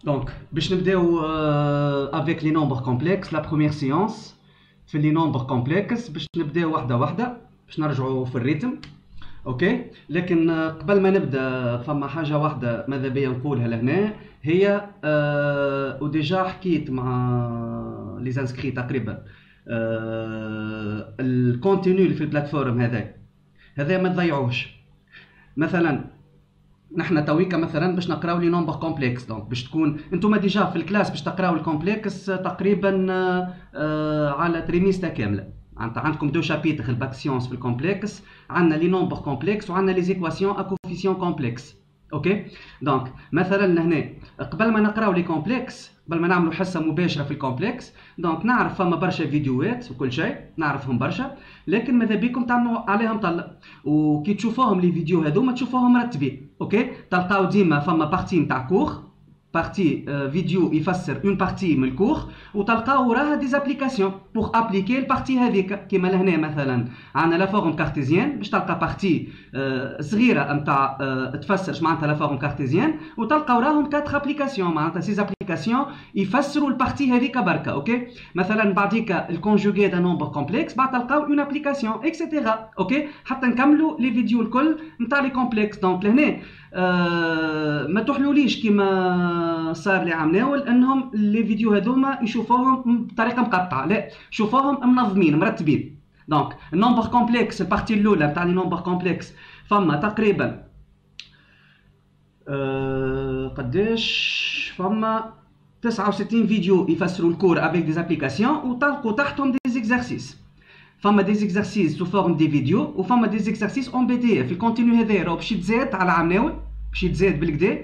Donc, باش نبداو avec les nombres complexes. La première séance في les nombres complexes باش نبداو واحدة واحدة باش نرجعوا في الريتم. اوكي، لكن قبل ما نبدا فما حاجة واحدة ماذا بيا نقولها لهنا، هي وديجا حكيت مع لي زانسكري تقريبا الكونتينيو اللي في البلاتفورم هذا ما تضيعوش. مثلا نحن تويكا مثلا باش نقراو لي نومبر كومبلكس، دونك باش تكون انتوما ديجا في الكلاس باش تقراو الكومبلكس تقريبا على تريميستا كامله. عندكم دو شابيتر الباك سيونس في الكومبلكس، عندنا لي نومبر كومبلكس وعندنا لي زيكواسيون ا كوفيسيون كومبلكس. اوكي، دونك مثلا لهنا قبل ما نقراو لي كومبلكس، قبل ما نعملوا حصه مباشره في الكومبلكس، دونك نعرف فما برشا فيديوهات وكل شيء نعرفهم برشا، لكن ماذا بيكم تعملوا عليهم طلع، وكي تشوفوهم لي فيديو هذوما تشوفوهم مرتبين. اوكي، تلقاو ديما فما بارتي نتاع كور، بارتي فيديو يفسر اون بارتي من الكور، وتلقاو وراها دي زابليكاسيون بور ابليكي البارتي هذيك. كيما لهنا مثلا عندنا لا فورم كارتيزيان باش تلقى بارتي صغيره نتاع تفسر معناتها لا فورم كارتيزيان، وتلقى وراهم 4 ابليكاسيون، معناتها سي زابليكاسيون يفسروا البارتي هذيك بركه. اوكي، مثلا بعديك الكونجوغي دا نومبر كومبلكس بعد تلقاو اون ابليكاسيون اكسيتيرا. اوكي، حتى نكملوا لي فيديو الكل نتاع لي كومبلكس. دونك لهنا ما تحلوليش كيما صار لي عمناول انهم لي فيديو هذوما يشوفوهم بطريقه مقطعه، لا، شوفوهم منظمين مرتبين. دونك النومبر كومبلكس البارتي الاولى نتاع لي نومبر كومبلكس فما تقريبا قداش، فما 69 فيديو يفسروا الكور افيك دي زابليكاسيون، وتلقوا تحتهم دي زيكزارسيس. فما دي زيكزارسيس سو فورم دي فيديو، وفما دي زيكزارسيس اون بي دي اف. الكونتينيو هذا راهو باش يتزاد على عمناول، باش يتزاد بالكدا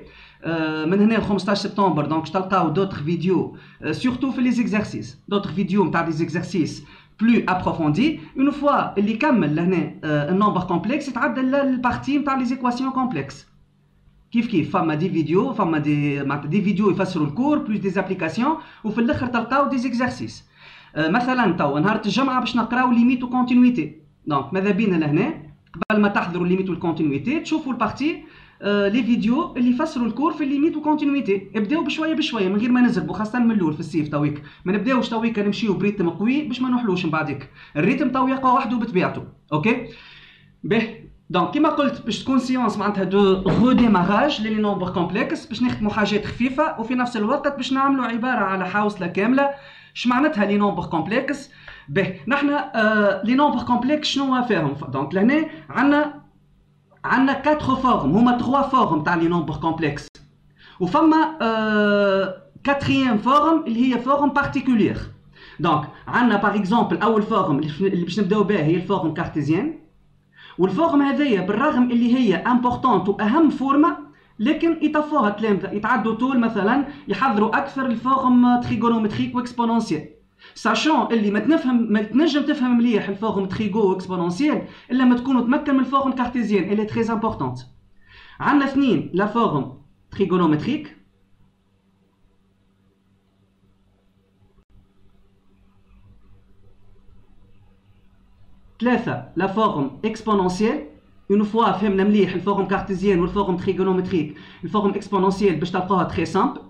من هنا ل 15 سبتمبر. دونك تلقاو دوطخ فيديو سورتو في لي زيكزارسيس، دوطخ فيديو نتاع دي زيكزارسيس بلو ابروفوندي. اون فوا اللي كمل لهنا النومبر كومبلكس يتعدى للبارتي نتاع لي زيكواسيون كومبلكس. كيف فما دي فيديو، فما دي فيديو يفسروا الكور بلوس دي زابليكاسيون، وفي الاخر تلقاو دي زيكزارسيس. مثلا تو نهار الجمعه باش نقراو ليميت وكونتينيتي. دونك ماذا بينا لهنا قبل ما تحضروا ليميت والكونتينيتي تشوفوا البارتي لي فيديو اللي يفسروا الكور في الليميت وكونتينيتي. ابداو بشويه بشويه من غير ما نزربوا، خاصه من الاول في الصيف تويك ما نبداوش تويك نمشيو بريتم قوي باش ما نوحلوش من بعدك. الريتم تو يقع وحده بطبيعته. اوكي، به دونك كيما قلت باش تكون سيونس معناتها دو روديماراج لي نومبر كومبلكس، باش نخدموا حاجات خفيفه وفي نفس الوقت باش نعملوا عباره على حوصله كامله. اش معناتها لي نومبر كومبلكس؟ به نحن لي نومبر كومبلكس شنو فيهم؟ دونك لهنا عندنا 4 فورم، هما 3 فورم تاع لي نومبر كومبلكس، وفما 4 فورم اللي هي فورم بارتيكولير. دونك عندنا باغ اكزومبل اول فورم اللي باش نبداو بها هي الفورم كارتيزيان، والفورم هذيا بالرغم اللي هي امبورطونت واهم فورمه، لكن يطفوها التلامذه يتعدوا طول مثلا يحضروا اكثر الفورم تريغونومتريك واكسبونونسيال، ساشون اللي ما تنجم تفهم مليح الفورم تريغو واكسبونونسيال الا ما تكونوا تمكن من الفورم كارتيزيان اللي تري امبورطونت. عندنا 2 لا فورم تريغونومتريك، ثلاثة لا فورم اكسبونونسيال. اون فوا فهمنا مليح الفورم كارتيزيان والفورم تريغونومتريك، الفورم اكسبونونسيال باش تلقاوها تري سامبل،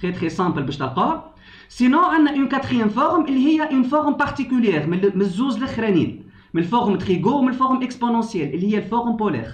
تري سامبل باش تلقاوها. سينو عندنا اون 4 فورم اللي هي اون فورم بارتيكولير من الزوز الاخرانيين، من الفورم تريغو ومن الفورم اكسبونونسيال اللي هي الفورم بولير.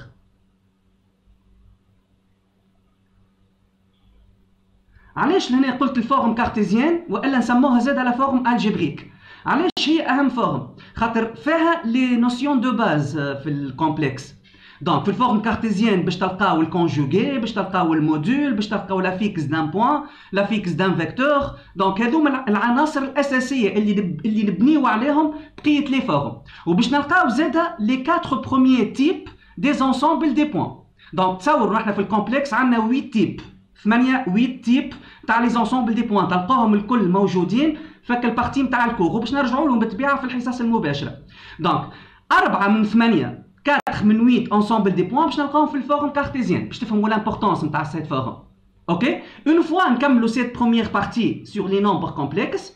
علاش لهنا قلت الفورم كارتيزيان والا نسموها زاد على فورم الجبريك؟ علاش هي اهم فورم؟ خاطر فيها لي نوسيون دو باز في الكومبلكس. دونك في الفورم كارتيزيان باش تلقاو الكونجوغي، باش تلقاو المودول، باش تلقاو لا فيكس دان بوين، لا فيكس دان فيكتور. دونك هذوما العناصر الاساسيه اللي نبنيو عليهم بقيه لي فورم، وباش نلقاو زاده لي 4 بروميير تيب دي زونسومبل دي بوين. دونك تصوروا احنا في الكومبلكس عندنا 8 تيب، 8 تيب تاع لي زونسومبل دي بوين، تلقاهم الكل موجودين فك البارتي نتاع الكور، وباش نرجعوا لهم بالطبيعه في الحصص المباشره. دونك 4 من 8 4 من 8 انسومبل دي بوين باش نلقاهم في الفورم كارتيزيان باش تفهموا لامبورطونس نتاع سيت فورم. اوكي، اون فوا نكملوا سيت بروميير بارتي سور لي نومبر كومبلكس،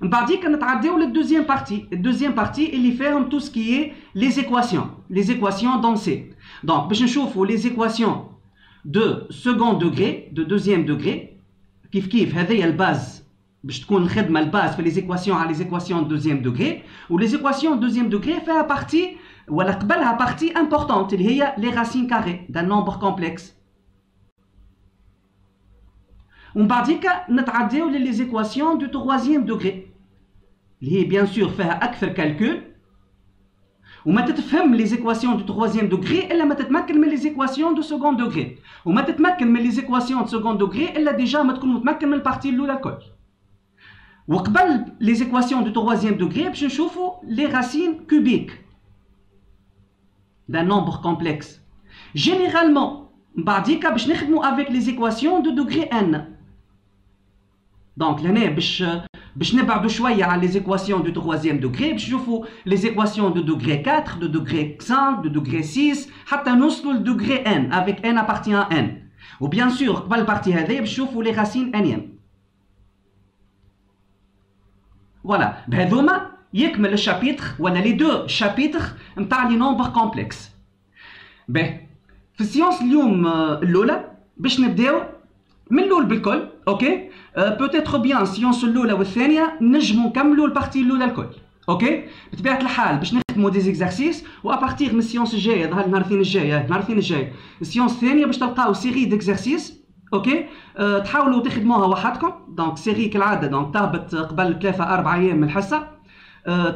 من بعديك نتعداو للدوزيام بارتي. الدوزيام بارتي اللي فيهم تو سكي لي زيكواسيون دونسي. دونك باش نشوفوا لي زيكواسيون de second degré, de deuxième degré. كيف هذه الباز باش تكون الخدمه الباز في لي زيكواسيون على لي زيكواسيون دوزيام دوغري ولي زيكواسيون دوزيام دوغري فيها بارتي ولا قبلها بارتي امبورطونت اللي هي لي راسين كاري دان نومبر كومبلكس ومن بعديكا نتعداو لي زيكواسيون دو تروازيام دوغري اللي هي بيان سور فيها اكثر كالكول وما تتفهم لي زيكواسيون دو تروازيام دوغري الا ما تتمكن من لي زيكواسيون دو سكوند دوغري وما تتمكن من لي زيكواسيون دو سكوند دوغري الا ديجا ما تكون متمكن من البارتي الاولى الكل وقبل لي زيكواسيون دو تروازيام دوغري باش نشوفوا لي راسين كوبيك d'un nombre complexe. Généralement, بعديكا باش نخدموا avec les équations de degré n. Donc لهنا باش نبعدوا شويه على les équations du troisième degré باش نشوفوا les équations de degré 4, de degré 5, de degré 6 حتى نوصلوا لdegré n avec n appartient à n. و bien sûr قبل البارتي هذه باش نشوفوا les racines n'ième. Voilà, بهذوما يكمل الشابيتر ولا لي دو شابيتر نتاع لي نومبر كومبلكس. باهي في السيونس اليوم الاولى باش نبداو من الاول بالكل اوكي بوتيتر بيان السيونس الاولى والثانيه نجمو نكملوا البارتي الاولى الكل اوكي بطبيعه الحال باش نخدموا دي زيكزارسيس وابارتيغ من السيونس الجايه ظهر نهار الاثنين الجاي السيونس الثانيه باش تلقاو سيري ديكزارسيس اوكي تحاولوا تخدموها وحدكم دونك سيري كالعاده دونك تهبط قبل 3 4 ايام من الحصه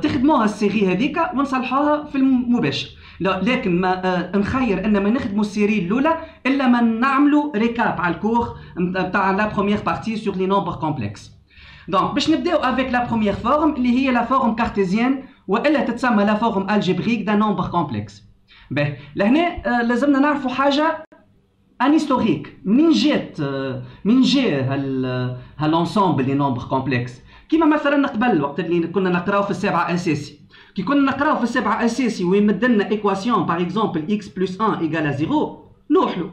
تخدموها السيري هذيك ونصلحوها في المباشر لكن ما نخير ان ما نخدموا السيري الاولى الا ما نعملوا ريكاب على الكور نتاع لا بروميير بارتي سور لي نومبر كومبلكس دونك باش نبداو افيك لا بروميير فورم اللي هي لا فورم كارتيزيان والا تتسمى لا فورم الجبريك دا نومبر كومبلكس. باهي لهنا لازمنا نعرفوا حاجه ان هيستوريك منين جا هالانسومبل لي نومبر كومبلكس كيما مثلا قبل وقت اللي كنا نقراو في السابعه اساسي كي كنا نقراو في السابعه اساسي ويمد لنا ايكواسيون باغ اكزومبل اكس بلس 1 ايكال 0 نوحلو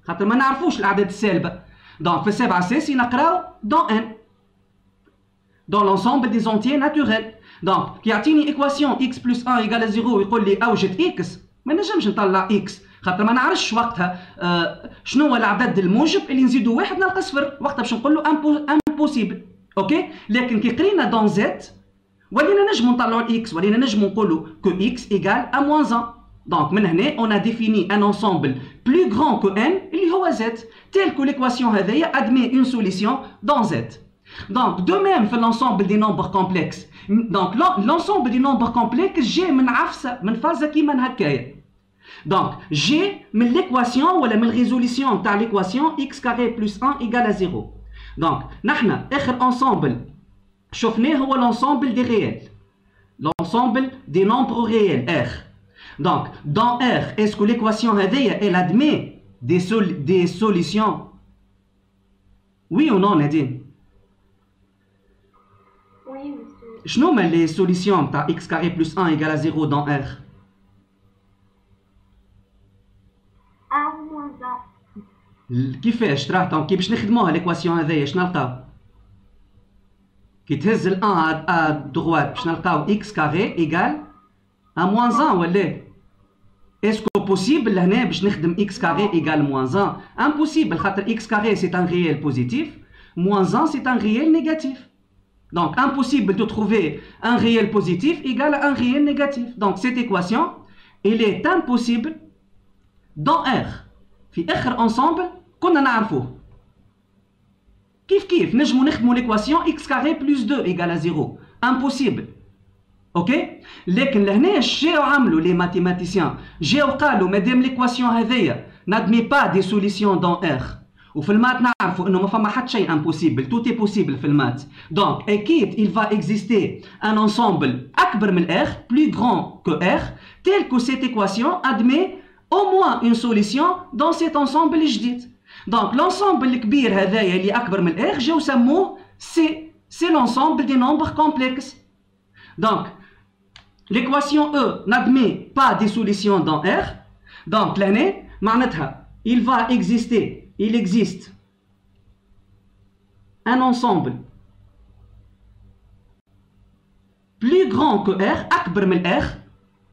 خاطر ما نعرفوش الاعداد السالبه دونك في السابعه اساسي نقراو دون ان دون لونسومبل دي زونتيي ناتوريل دونك كي يعطيني ايكواسيون اكس بلس 1 ايكال 0 ويقول لي اوجد اكس ما نجمش نطلع اكس خاطر ما نعرفش وقتها شنو هو العدد الموجب اللي نزيدو واحد نلقى صفر وقتها باش نقول له امبوسيبل اوكي لكن كي قرينا دون زد ولينا نجمو نطلعو الاكس ولينا نجمو نقولو كو اكس ايكال ا موان 1 دونك من هنا اون ا ديفيني ان انسومبل بلو غران كو ان اللي هو زد تيل كو ليكواسيون هذيا ادمي اون سوليسيون دون زد دونك دو ميم في لونسومبل دي نومبر كومبلكس دونك لونسومبل دي نومبر كومبلكس جاي من عفسه من فازه كيما هكايا دونك جي من ليكواسيون ولا من ريزوليسيون تاع ليكواسيون اكس كاري بلس 1 ايكال 0 دونك نحنا اخر انسومبل شفناه هو l'ensemble des réels, l'ensemble des nombres réels R. Donc, dans R, est-ce que l'équation elle admet des solutions? Oui ou non, Nadine? Oui, monsieur. شنو هما les solutions تاع x carré plus 1 égale à 0 dans R? A moins 1. كيفاش تراه كي باش نخدموها l'équation هذيا شنو نلقاو؟ كي تهز ال 1 à droite باش نلقاو x carré égale à moins 1 ولا اسكو بوسيبل لهنا باش نخدم x carré égale moins 1 impossible خاطر x carré c'est un réel positif moins 1 c'est un réel négatif donc impossible de trouver un réel positif égal à un réel négatif donc cette équation elle est impossible dans R في اخر ensemble كنا نعرفوه كيف نجمو نخدمو ليكواسيون x carré plus 2 égale à 0 impossible اوكي لكن لهنا جاو عملوا لي ماتيماتيسيان جاو قالوا مادام ليكواسيون هذيا نادمي با دي سوليسيون دون ار وفي المات نعرفوا انه ما فما حتى شيء امبوسيبل توت اي بوسيبل في المات دونك اكيد il va exister un ensemble اكبر من r plus grand que r tel que cette équation admet au moins une solution dans cet ensemble الجديد دونك لونسومبل الكبير هذايا اللي اكبر من r جاو سموه سي لونسومبل دي نومبر كومبلكس دونك l'équation E n'admet pas des solutions dans R donc لهنا معناتها il existe un ensemble plus grand que R أكبر من R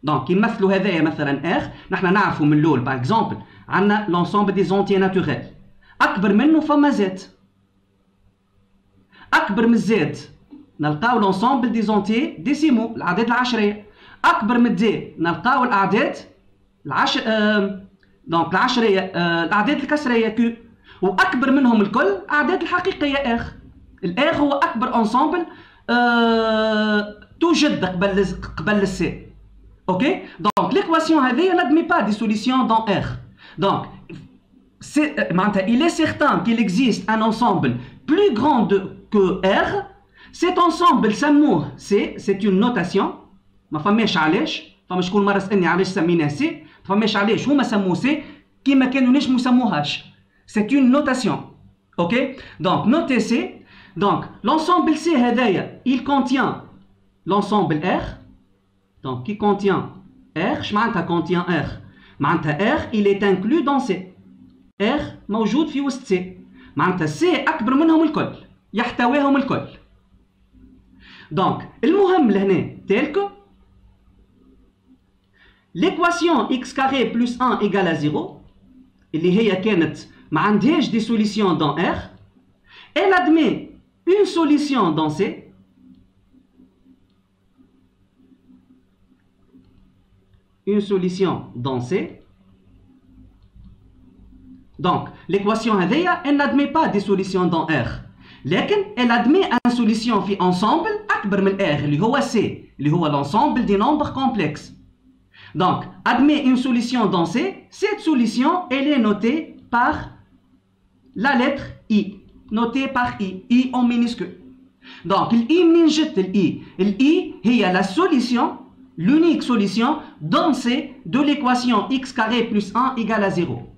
دونك يمثلوا هذايا مثلا R نحن نعرفوا من الأول باغ اكزومبل عندنا l'ensemble des entiers naturels. أكبر منه فما زد. أكبر من الزد نلقاو l'ensemble des entiers décimaux الأعداد العشرية. أكبر من الدي نلقاو الأعداد دونك العشرية الأعداد الكسرية كيو. وأكبر منهم الكل أعداد الحقيقية إخ. الإخ هو أكبر أنسامبل توجد قبل السي. اوكي دونك l'équation هذه n'admet pas des solutions dans R. Donc il est certain qu'il existe un ensemble plus grand que R. Cet ensemble سموه C. C'est une notation. ما فماش علاش. فما شكون مرة سألني علاش سميناه C. ما فماش علاش هما سموه C كيما كانوا نجموا يسموهاش. C'est une notation. Ok donc notez C. Donc l'ensemble C هذايا il contient l'ensemble R. Donc qui contient R. Je معناتها contient R. معناتها R il est inclus dans C. R موجود في وسط C. معناتها C أكبر منهم الكل. يحتويهم الكل. Donc المهم لهنا tel que l'équation x carré plus 1 égale à 0 اللي هي كانت ما عندهاش des solutions dans R. Elle admet une solution dans C. Une solution dans C. Donc l'équation هذيا elle n'admet pas des solutions dans R. لكن elle admet une solution في ensemble أكبر من R اللي هو C اللي هو l'ensemble des nombres complexes. Donc admet une solution dans C. Cette solution elle est notée par la lettre I. Notée par I. I en minuscule. Donc I منين جت I هي la solution l'unique solution dans C de l'équation x carré plus 1 égale à 0.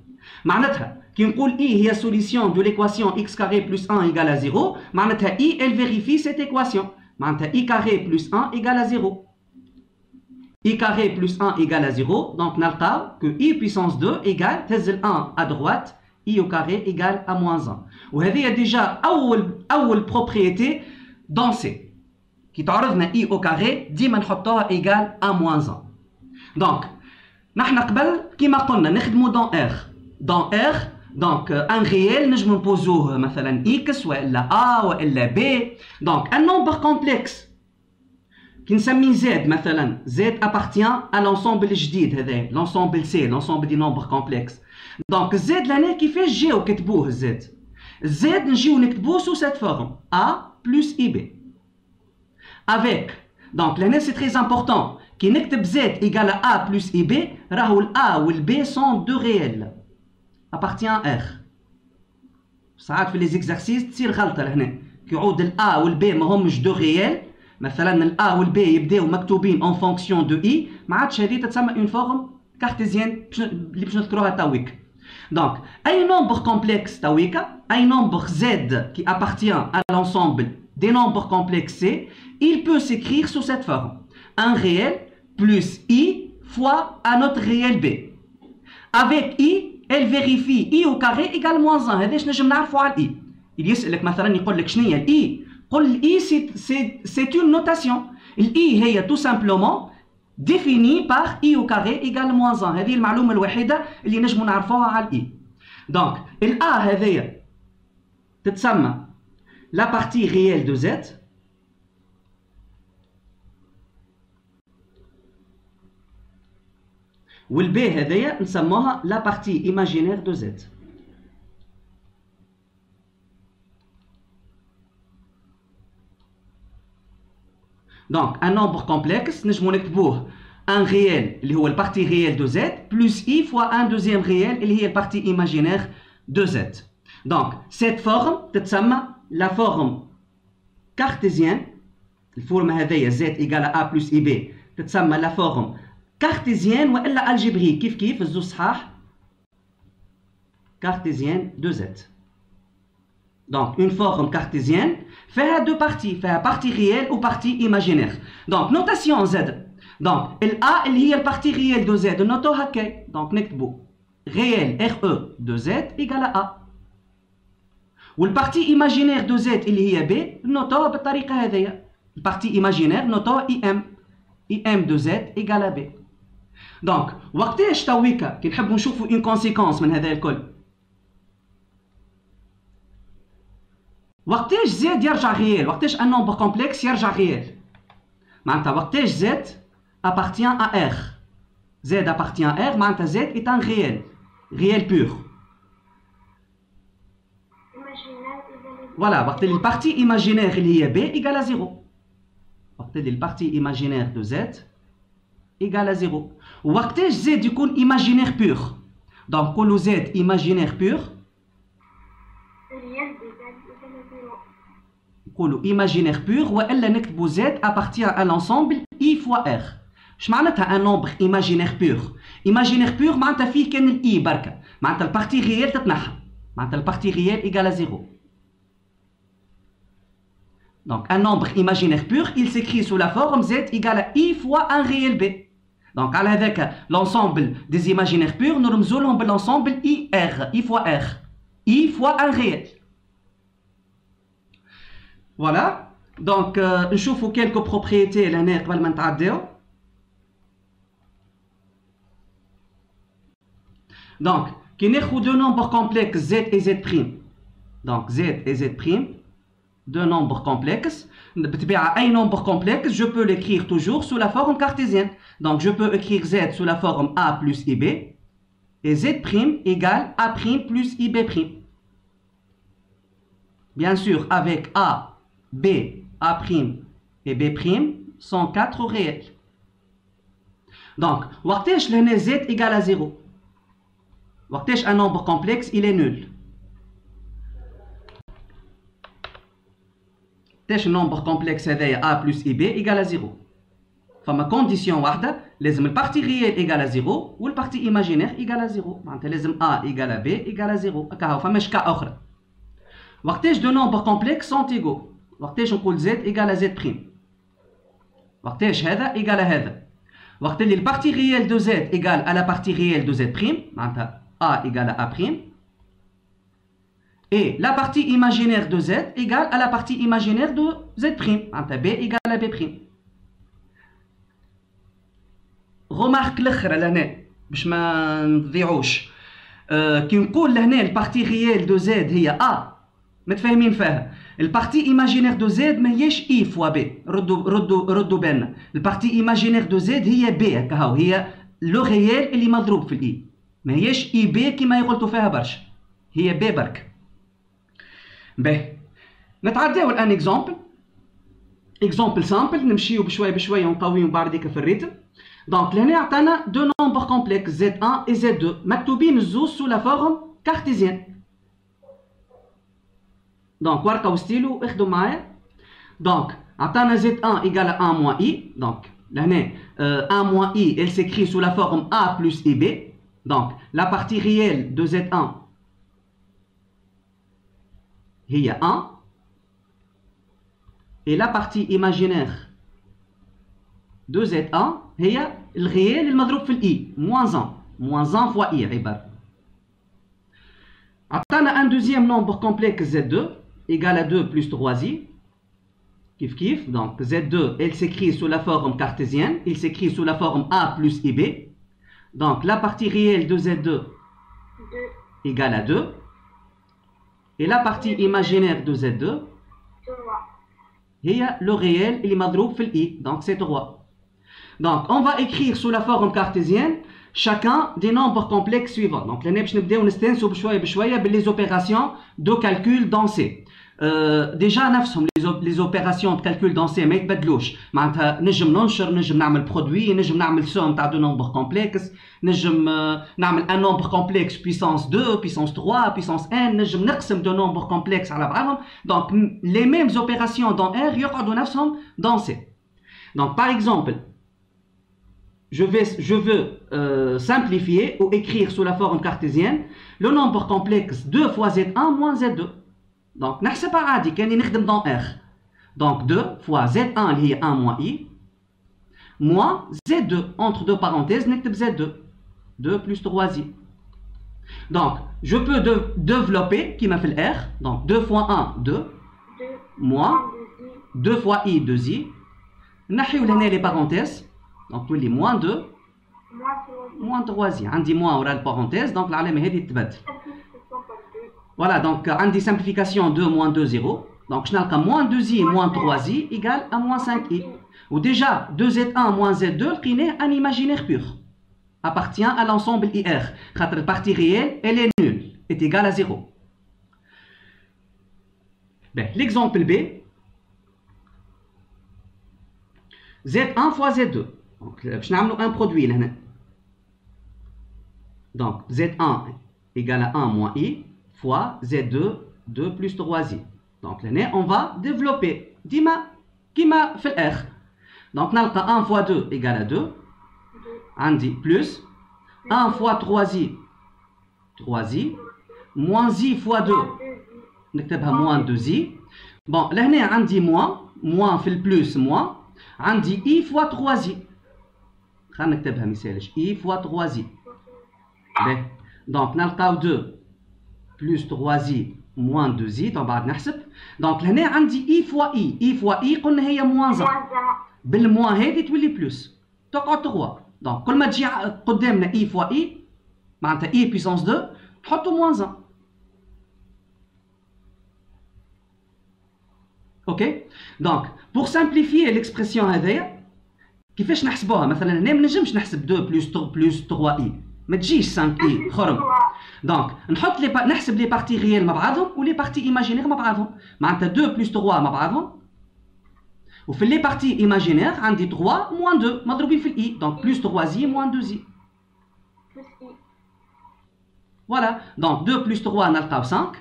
معناتها كي نقول I هي solution de l'équation x carré plus 1 égale à 0 معناتها I elle vérifie cette équation. معناتها I carré plus 1 égale à 0. I carré plus 1 égale à 0 donc نلقاو que I puissance 2 égale تهز ال 1 à droite I au carré égale à moins 1. وهذه déjà أول propriété dans C. qui تعرضنا I au carré ديما نحطوها égal à moins 1. donc نحن قبل كيما قلنا نخدمو dans R. dans R donc un réel نجمو نبوزوه مثلا X وإلا A وإلا B. donc un nombre complexe كي نسميه Z مثلا Z appartient à l'ensemble الجديد هذا l'ensemble C l'ensemble des nombres complexes. donc Z لهنا كيفاش جاو كتبوه Z. Z نجيو نكتبوه sous cette forme A plus IB. avec donc là c'est très important qui نكتب Z égale à A plus IB راهو ال A ou le B sont deux réels appartient à R. ساعات في les exercices تصير غلطة لهنا كيعود ال A و ال B ما همش deux réels مثلا ال A و ال B يبداو مكتوبين en fonction de I ما عادش هذه تتسمى une forme cartésienne اللي باش نذكروها تويك. donc أي nombre complexe تويكا أي nombre Z qui appartient à l'ensemble des nombres complexes C, il peut s'écrire sous cette forme. Un réel plus I fois un autre réel B. Avec I, elle vérifie I au carré égale moins 1. هذاش نجم نعرفو على I. Il يسألك مثلا يقول لك شنو هي ال I. قل I c'est une notation. ال I هي tout simplement définie par I au carré égale moins 1. هذه المعلومة الوحيدة اللي نجمو نعرفوها على I. donc ال A هذيا تتسمى la partie réelle de Z. والB هذيا نسموها la partie imaginaire de Z. donc un nombre complexe نجمو نكتبوه un réel اللي هو البارتي réelle de Z plus I fois un deuxième réel اللي هي البارتي imaginaire de Z. donc cette forme تتسمى la forme cartésienne الفورمة هذيا Z égale à A plus IB تتسمى la forme cartésienne وإلا algébrique كيف الزوج صحاح cartésienne de Z. donc une forme cartésienne فيها deux parties فيها partie réelle ou partie imaginaire. donc notation Z. donc ال A اللي هي البارتي réelle de Z نوتو هكا donc نكتبو réel RE de Z égale à A. والبارتي ايماجينير دو Z اللي هي B نوتوها بالطريقة هذيا. البارتي ايماجينير نوتوها IM. IM de Z égale à B. دونك وقتاش تويكا كي نحبوا نشوفوا اون كونسيكونس من هذا الكل؟ وقتاش زد يرجع غيال؟ وقتاش ان نومبر كومبلكس يرجع غيال؟ معناتها وقتاش زد appartient à R. Z appartient à R, معناتها Z est un réel, réel pur. Voilà, وقت اللي البارتي imaginaire اللي هي B égale à 0. وقت اللي البارتي imaginaire de Z égale à 0. وقتاش Z يكون imaginaire pur. Donc نقولوا Z imaginaire pur. نقولوا imaginaire pur والا نكتبوا Z appartient à l'ensemble I fois R. اش معناتها ان نومبر ايماجينير بور؟ ايماجينير بور معناتها فيه كان الاي بركه، معناتها البارتي ريال تتنحى، معناتها البارتي ريال ايكال زيرو. دونك ان نومبر ايماجينير بور il s'écrit sous la forme z égale à i fois un réel b. دونك على هذاك لونسومبل ديز ايماجينير بور نرمزوا لهم بالانسومبل اي ار، اي فوا ار، اي فوا ان ريال. فوالا دونك نشوفوا كيلكو بروبريتي لهنا قبل ما نتعداو. Donc, qui n'est que deux nombres complexes z et z'. Donc, z et z', deux nombres complexes. Un nombre complexe, je peux l'écrire toujours sous la forme cartésienne. Donc, je peux écrire z sous la forme a plus ib et z' égale a' plus ib'. Bien sûr, avec a, b, a' et b' sont quatre réels. Donc, وقتاش لهنا z égale à 0. وقتاش un nombre complexe il est nul. وقتاش النومبر كومبلكس هذايا a plus ib égale à 0. فما كونديسيون واحدة لازم البارتي ريال égale à 0 والبارتي ايماجينير égale à 0. معناتها لازم a égale à b égale à 0. هكا فماش كا أخرى. وقتاش دو نومبر كومبلكس sont égaux. وقتاش نقول z égale à z'. وقتاش هذا égale à هذا. وقت اللي البارتي ريال de z égale à la partie réelle de z'. معناتها a égale à a', et la partie imaginaire de z égale à la partie imaginaire de z', b égale à b'. remarque الاخرى لهنا باش ما نضيعوش، كي نقول لهنا البارتي ريال دو z هي a متفاهمين فيها، البارتي ايماجينير دو z ماهيش اي فوا بي، ردوا بالنا، البارتي ايماجينير دو z هي بي هكا هاو، هي لو ريال اللي مضروب في الاي، ما هيش اي بي كيما يغلطوا فيها برشا، هي بي برك. باهي نتعداو الان اكزومبل سامبل، نمشيو بشويه بشويه ونقويو بعد ديك في الريتم. دونك لهنا عطانا دو نومبر كومبلكس زد 1 و زد 2 مكتوبين الزوز سو لا فورم كارتيزيان. دونك ورقه وستيلو اخدوا معايا. دونك عطانا زد 1 ايكال 1 موان اي، دونك لهنا 1 موان اي elle s'écrit sous la forme a plus ib. Donc, la partie réelle de Z1 هي 1 et la partie imaginaire de Z1 هي الريال المضروب في الإي moins 1 fois I عبارة. عطانا un deuxième nombre complexe Z2 égale à 2 plus 3I. كيف donc Z2 elle s'écrit sous la forme cartésienne, il s'écrit sous la forme A plus IB. Donc la partie réelle de Z2 égale à 2 et la partie imaginaire de Z2 هي le réel اللي مضروب في الI, donc c'est 3. Donc on va écrire sous la forme cartésienne chacun des nombres complexes suivants. Donc là باش نبداو نستانسوا بشويه بشويه باللي opérations de calcul dansé. ديجا نفسهم لي اوبيراسيون كالكول دونسي ما يتبدلوش، معناتها نجم ننشر، نجم نعمل برودوي، نجم نعمل سوم تاع دو نومبر كومبلكس، نجم نعمل ان نومبر كومبلكس بيسونس 2 بيسونس 3 بيسونس ان، نجم نقسم دو نومبر كومبلكس على بعضهم. دونك لي ميم اوبيراسيون دون ار يقعدوا نفسهم دونسي. دونك باغ اكزومبل je veux simplifier ou écrire sous la forme cartésienne le nombre complexe 2 fois z1 moins z2. Donc, نحسبها عادي كاني نخدم dans R. Donc 2 fois Z1 اللي هي 1 moins I moins Z2 entre deux parenthèses نكتب Z2 2 plus 3I. Donc je peux développer كيما في ال R. Donc 2 fois 1 2 moins 2 fois I 2I. نحيو لهنا les parenthèses. Donc تولي moins 2 moins 3. moins 3i. عندي moins ورا البارونتيز دونك العلامة هذه تتبدل. Voilà, donc عندي simplification 2 moins 2 0. Donc je n'ai moins 2i moins 3i égale à moins 5i. Ou déjà 2z1 moins z2 لقيناه un imaginaire pur. Appartient à l'ensemble IR. La partie réelle, elle est nulle, est égale à 0. L'exemple B, Z1 fois Z2. Donc, je vais un produit. Donc, Z1 égale à 1 moins I fois Z2, 2 plus 3I. Donc, on va développer. Dima, qui m'a fait R. Donc, 1 fois 2 égale à 2. عندي plus 1 fois 3i 3i moins i fois 2 نكتبها moins 2i. bon لهنا عندي moins في البلوس moins عندي i fois 3i خلينا نكتبها مثالش i fois 3i. donc نلقاو 2 plus 3i moins 2i طبعا بعد نحسب. donc لهنا عندي i fois i قلنا هي moins 1 بالموان هذه تولي بلوس تقعد 3. Donc, كل ما تجي قدامنا i fois i معناتها i puissance 2 نحطو moins 1. Ok? Donc, pour simplifier l'expression هذايا كيفاش نحسبوها؟ مثلا هنا ما نجمش نحسب 2 plus 3i ما تجيش 5i خرم. دونك نحط نحسب لي بارتي ريال مع بعضهم ولي بارتي ايماجينير مع بعضهم. معناتها 2 plus 3 مع بعضهم. وفي لي بارتي ايماجينير عندي 3 moins 2 مضروبين في الاي دونك بلس 3i moins 2i. فوالا دونك 2 plus 3 نلقاو 5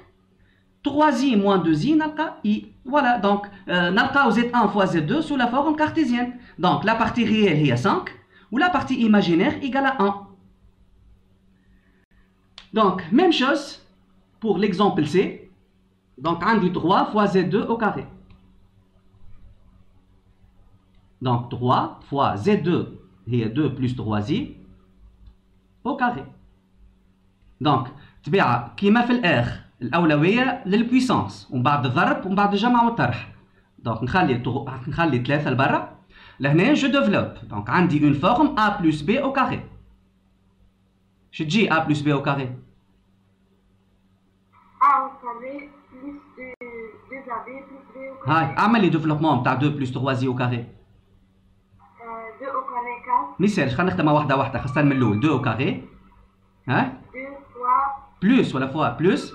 3i moins 2i نلقى i. فوالا دونك نلقاو z1 fois z2 sous la forme cartésienne. دونك لا بارتي ريال هي 5 ولا بارتي ايماجينير ايغال à 1. دونك ميم chose pour l'exemple C. دونك عندي 3 fois z2 au carré. Donc 3 fois Z2 هي 2 plus 3i au carré. Donc تبيعها كيما في الآخ الأولوية للبويسانس ومن بعد الضرب ومن بعد الجمع والطرح. دونك نخلي 3 لبرا. لهنا جو ديفلوب دونك عندي اون فورم a plus b au carré. شو تجي a plus b au carré؟ a au carré plus 2ab plus b au carré. هاي اعمل لي ديفلوبمون تاع 2 plus 3i au carré. 2 au carré 4. مثال خلينا نختمها واحدة واحدة خاصة من الأول 2 au carré. ها؟ 2 fois plus ولا fois plus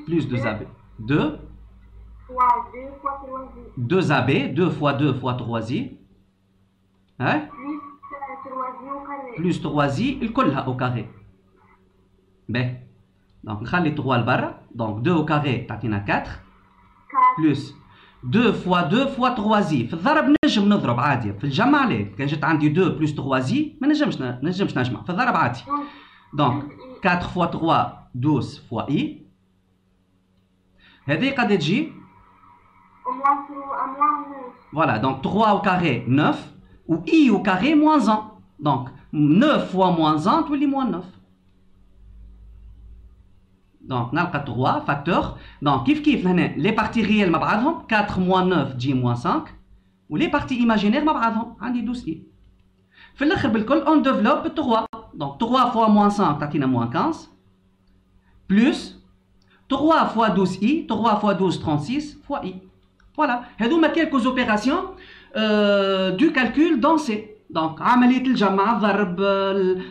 2ab 2 fois 2 fois 3i 2ab 2 fois 2 fois 3i hein plus 3i au carré plus 3i الكلها au carré. باهي دونك نخلي 3 لبرا دونك 2 au carré تعطينا 4 plus 2 fois 2 fois 3i. في الضرب نجم نضرب عادي في الجمع لا. كان جات عندي 2 plus 3i ما نجمش نجمع في الضرب عادي. دونك 4 fois 3 12 fois i. هذه قد تجي voilà donc 3 au carré 9 ou i au carré moins 1. donc 9 fois moins 1 تولي moins 9. donc نلقى 3 فاكتور. donc كيف هنا لي بارتي ريال مع بعضهم 4 moins 9 تجي moins 5 ولي بارتي ايماجينير مع بعضهم عندي 12 i. في الاخر بالكل اون ديفلوب 3 donc 3 fois moins 5 تعطينا moins 15 plus 3 fois 12i 3 fois 12 36 fois i. Voilà, هذوما quelques opérations du calcul dans C. Donc عملية الجمع الضرب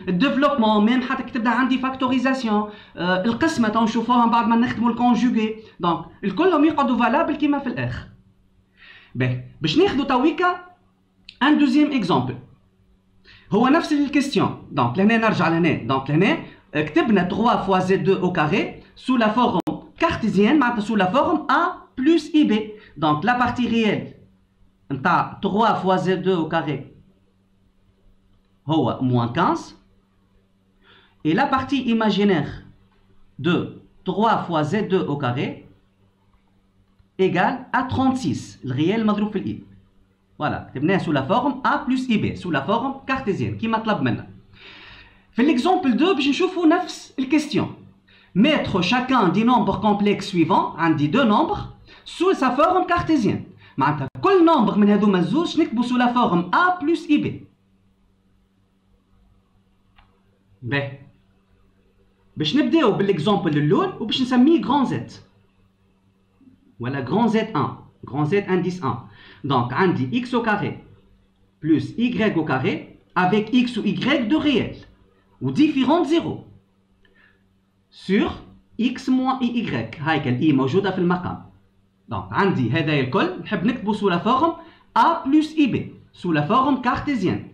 الديفلوبمون ميم حتى كتبنا عندي فاكتوريزاسيون القسمة تو نشوفوها بعد ما نخدموا الكونجوغي. دونك الكلهم يقعدوا فالابل كيما في الآخر. باهي باش ناخذوا تويكا ان دوزيام اكزومبل هو نفس الكيستيون. دونك لهنا نرجع لهنا. دونك لهنا كتبنا 3 fois Z2 au carré sous la forme cartésienne معناتها sous la forme A plus IB. Donc la partie réelle نتاع 3 fois Z2 au carré هو moins 15 et la partie imaginaire de 3 fois Z2 au carré égale à 36 le réel مضروب في الإي. voilà كتبناه sous la forme A plus IB sous la forme cartésienne كيما طلب منا. في l'exemple 2 باش نشوفوا نفس الكيستيون. mettre chacun des nombres complexes suivants عندي deux nombres sous sa forme cartésienne. معناتها كل نمبر من هذوما الزوج نكتبوا sous la forme A plus IB. باهي باش نبداو بالاكزومبل الاول وباش نسميه غران زد ولا غران زد 1 غران زد انديس 1. دونك عندي x au carré plus y au carré avec x ou y de réel ou différent de 0 sur x moins y. هايك الاي موجوده في المقام. دونك عندي هذا الكل نحب نكتبه سو لا فورم a plus ib سو لا فورم كارتيزيان.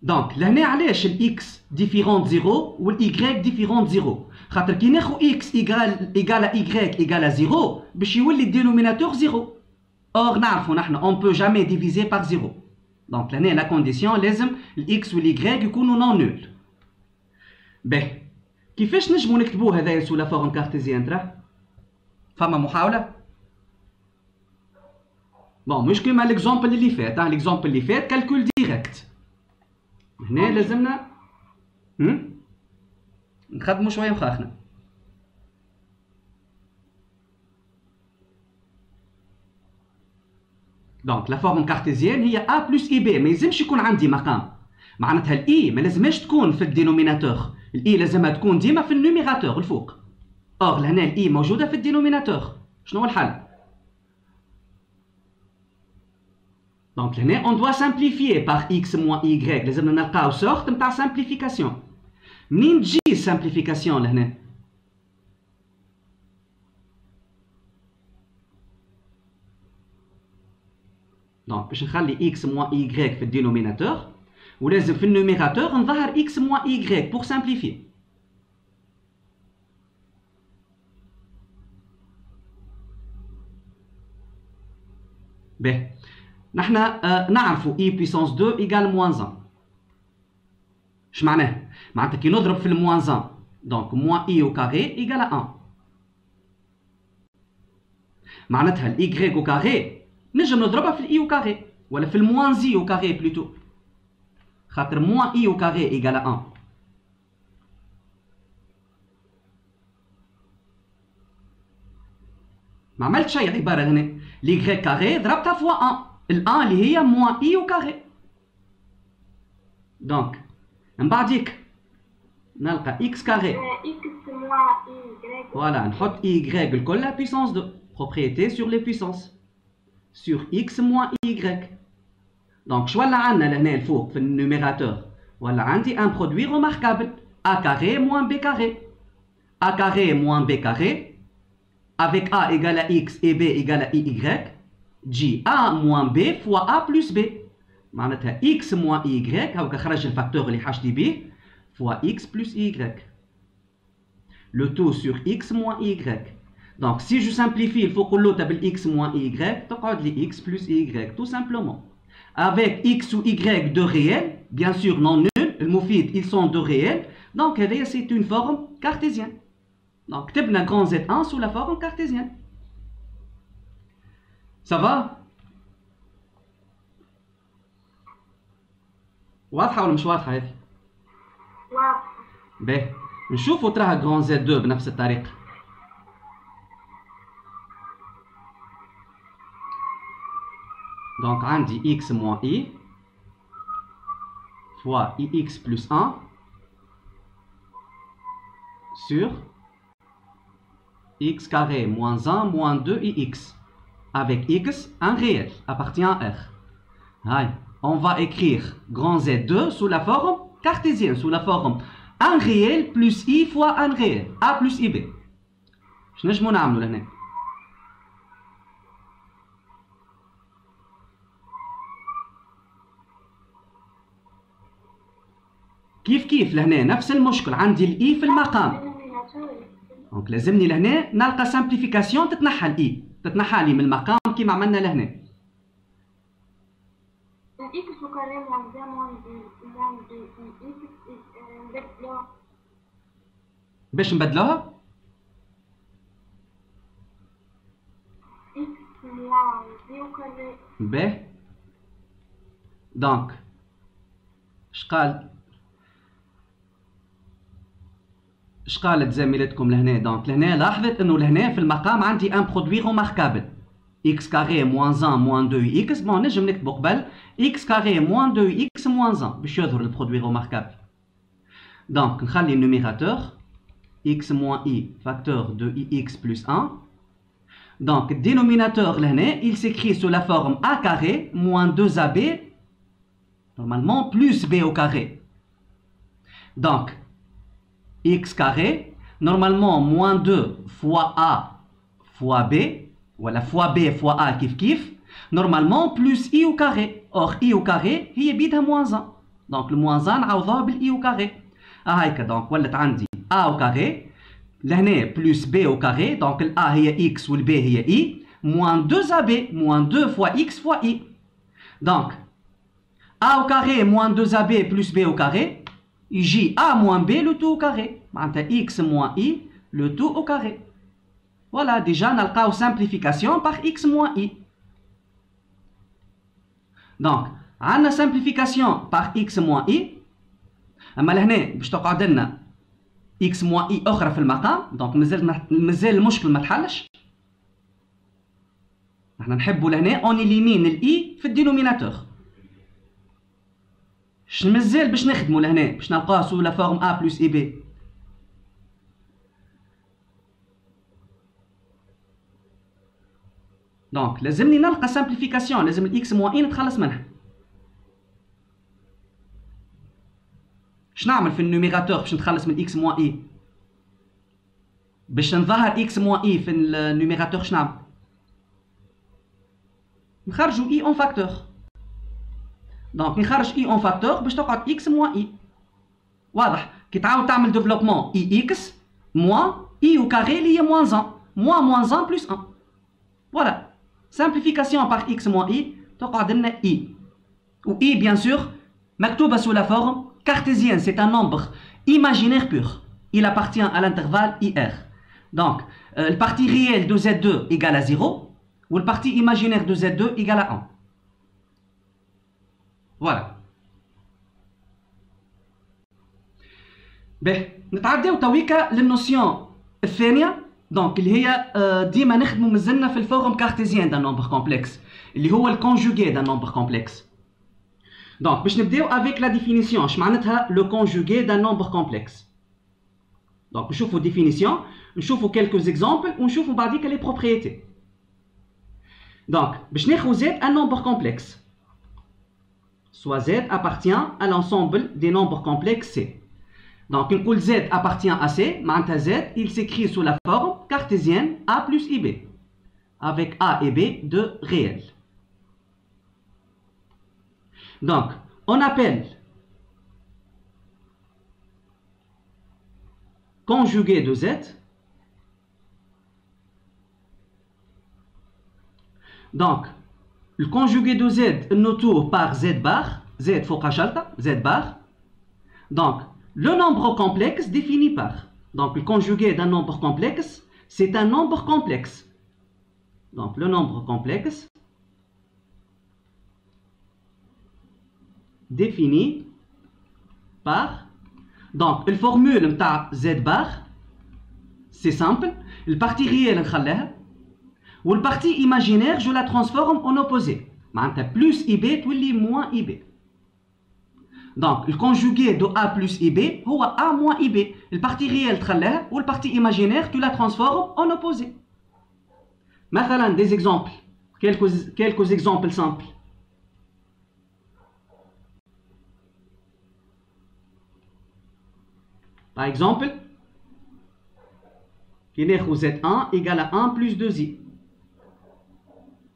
دونك لهنا علاش الاكس ديفيرون 0 والاي ديفيرون 0؟ خاطر كي ناخذ اكس ايكال اي ايكال 0 باش يولي الدينوميناتور 0. اور نعرفوا نحن اون بو جامي ديفيزي بار 0. دونك لهنا لا كونديسيون لازم الاكس والاي يكونوا نون نول. باهي كيفاش نجمو نكتبو هذايا سو لا فورم كارتيزيان؟ تراه فما محاولة؟ بون مش كيما ليكزومبل اللي فات. ليكزومبل اللي فات كالكول ديريكت. هنا لازمنا نخدمو شويه مخاخنا. دونك لا فورم كارتيزيان هي a بلس اي بي. ما يلزمش يكون عندي مقام، معناتها الاي ما لازمهاش تكون في الدينوميناتور، الاي لازمها تكون ديما في النوميراتور الفوق. اور لهنا الاي موجوده في الدينوميناتور. شنو هو الحل؟ دونك لهنا اون دوا سامبليفيي بار اكس موان y. لازمنا نلقاو سورت نتاع سامبليفيكاسيون. منين تجي السامبليفيكاسيون لهنا؟ دونك باش نخلي x موان y في الدينوميناتور ولازم في النوميراتور نظهر x موان y بور سامبليفي. باهي نحنا نعرفوا e بويسونس 2 ايكال موان 1. اش معناه؟ معناتها كي نضرب في الموان 1 دونك موان e او كاري ايكال 1. معناتها الاي او كاري نجم نضربها في الاي او كاري ولا في الموان زي او كاري بلوتو، خاطر موان اي او كاري ايكال 1. ما عملت شيء. عباره هنا لي كاري ضربتها فوا 1، الان اللي هي موان اي او كاري. دونك من بعديك نلقى اكس كاري اكس موان اي فوالا نحط اي الكل بويسونس 2 بروبريتي سور لي بويسونس sur x moins y. Donc شو ولا عندنا لهنا الفوق في النوميراتور؟ ولا عندي ان برودوي ريماركابل a carré moins b carré. a carré moins b carré avec a égale à x et b égale à y تجي a moins b fois a plus b. معناتها x moins y هاكا خرج الفاكتور اللي حاجتي بيه fois x plus y. Le tout sur x moins y. Donc, si je simplifie, il faut que l'autre appelle x moins y, donc on dit x plus y, tout simplement. Avec x ou y de réel, bien sûr non nul, le moufid, ils sont de réel, donc c'est une forme cartésienne. Donc, تبنى grand Z1 sous la forme cartésienne. Ça va? واضحة ولا مش واضحة هذه؟ واضحة. باهي، نشوفوا تراها grand Z2 بنفس الطريقة. Donc, on dit x moins i fois ix plus 1 sur x carré moins 1 moins 2 ix. Avec x, un réel appartient à R. Allez, on va écrire grand Z2 sous la forme cartésienne, sous la forme 1 réel plus i fois 1 réel, a plus ib. Je ne نعملوا لهنا. كيف لهنا نفس المشكل، عندي الاي في المقام. دونك لازمني لهنا نلقى سامبليفيكاسيون تتنحى الاي، تتنحى لي من المقام كيما عملنا لهنا. الاكس وكاري موان 2 موان 2 نبدلوها. باش نبدلوها؟ اكس موان 2 وكاري. باهي. دونك اش قالت زميلتكم لهنا؟ دونك لهنا لاحظت انه لهنا في المقام عندي ان برودوي ريماركابل x carré moins 1 moins 2x. Bon, نجم نكتبو قبل x carré moins 2x moins 1 باش يظهر le produit remarquable. Donc نخلي le numérateur x moins i facteur de ix plus 1. Donc le dénominateur لهنا il s'écrit sous la forme a carré moins 2ab normalement plus b au carré. Donc x carré normalement moins 2 fois a fois b, voilà fois b fois a kif kif, normalement plus i au carré. Or i au carré هي بيدها moins 1. Donc le moins 1 نعوضوها بال i au carré. هيك donc ولات عندي a au carré لهنا plus b au carré, donc ال a هي x وال b هي i, moins 2ab moins 2 fois x fois i. Donc a au carré moins 2ab plus b au carré يجي a moins b le tout au carré. معناتها x moins i le tout au carré. Voilà, déjà نلقاو simplification par x moins i. Donc عندنا simplification par x moins i. اما لهنا باش تقعد لنا x moins i اخرى في المقام، دونك مازال المشكل ما تحلش. احنا نحبوا لهنا اون إليمين الاي في الدينوميناتور. اش مازال باش نخدموا لهنا باش نلقاوه سو لا فورم a plus ib. دونك لازمني نلقى سامبليفيكاسيون، لازم الاكس موان اي نتخلص منها. اش نعمل في النوميراتور باش نتخلص من اكس موان اي؟ باش نظهر اكس موان اي في النوميراتور اش نعمل؟ نخرجوا اي اون فاكتور. دونك نخرج اي اون فاكتور باش تقعد اكس موان اي. واضح؟ كي تعاود تعمل ديفلوبمون اي اكس موان اي او كاري اللي هي موان 1 موان 1 بلس 1. فوالا simplification par x moins i تقعد لنا i. و i bien sûr مكتوبة sous la forme cartésienne, c'est un nombre imaginaire pur. Il appartient à l'intervalle IR. Donc, le partie réelle de Z2 égale à 0 ou le partie imaginaire de Z2 égale à 1. Voilà. باهي نتعداو تويكا للنوسيون الثانية، دونك اللي هي ديما نخدمو مازلنا في الفورم كارتيزيان دان نومبر كومبلكس اللي هو الكونجوغي دان نومبر كومبلكس. دونك باش نبداو افيك لا ديفينيسيون اش معناتها لو كونجوغي دان نومبر كومبلكس. دونك نشوفو ديفينيسيون، نشوفو كيلكو اكزامبل ونشوفو بعديك لي بروبريتي. دونك باش ناخذ z un nombre complexe soit z appartient à l'ensemble des nombres complexes c. Donc نقول z appartient à c معناتها z il s'écrit sous la forme cartésienne a plus ib avec a et b de réels. Donc on appelle conjugué de z donc le conjugué de z notour par z bar, z فوق شرطة z bar. Donc le nombre complexe défini par, donc le conjugué d'un nombre complexe, c'est un nombre complexe. Donc le nombre complexe défini par, donc la formule de z bar, c'est simple, la partie réelle نخليها ou la partie imaginaire je la transforme en opposé. معناتها plus ib تولي moins ib. Donc le conjugué de a plus ib هو a moins ib. La partie réelle تخليها ou la partie imaginaire tu la transformes en opposé. مثلا des exemples, quelques exemples simples. Par exemple, qui ناخذ z1 égale à 1 plus 2i.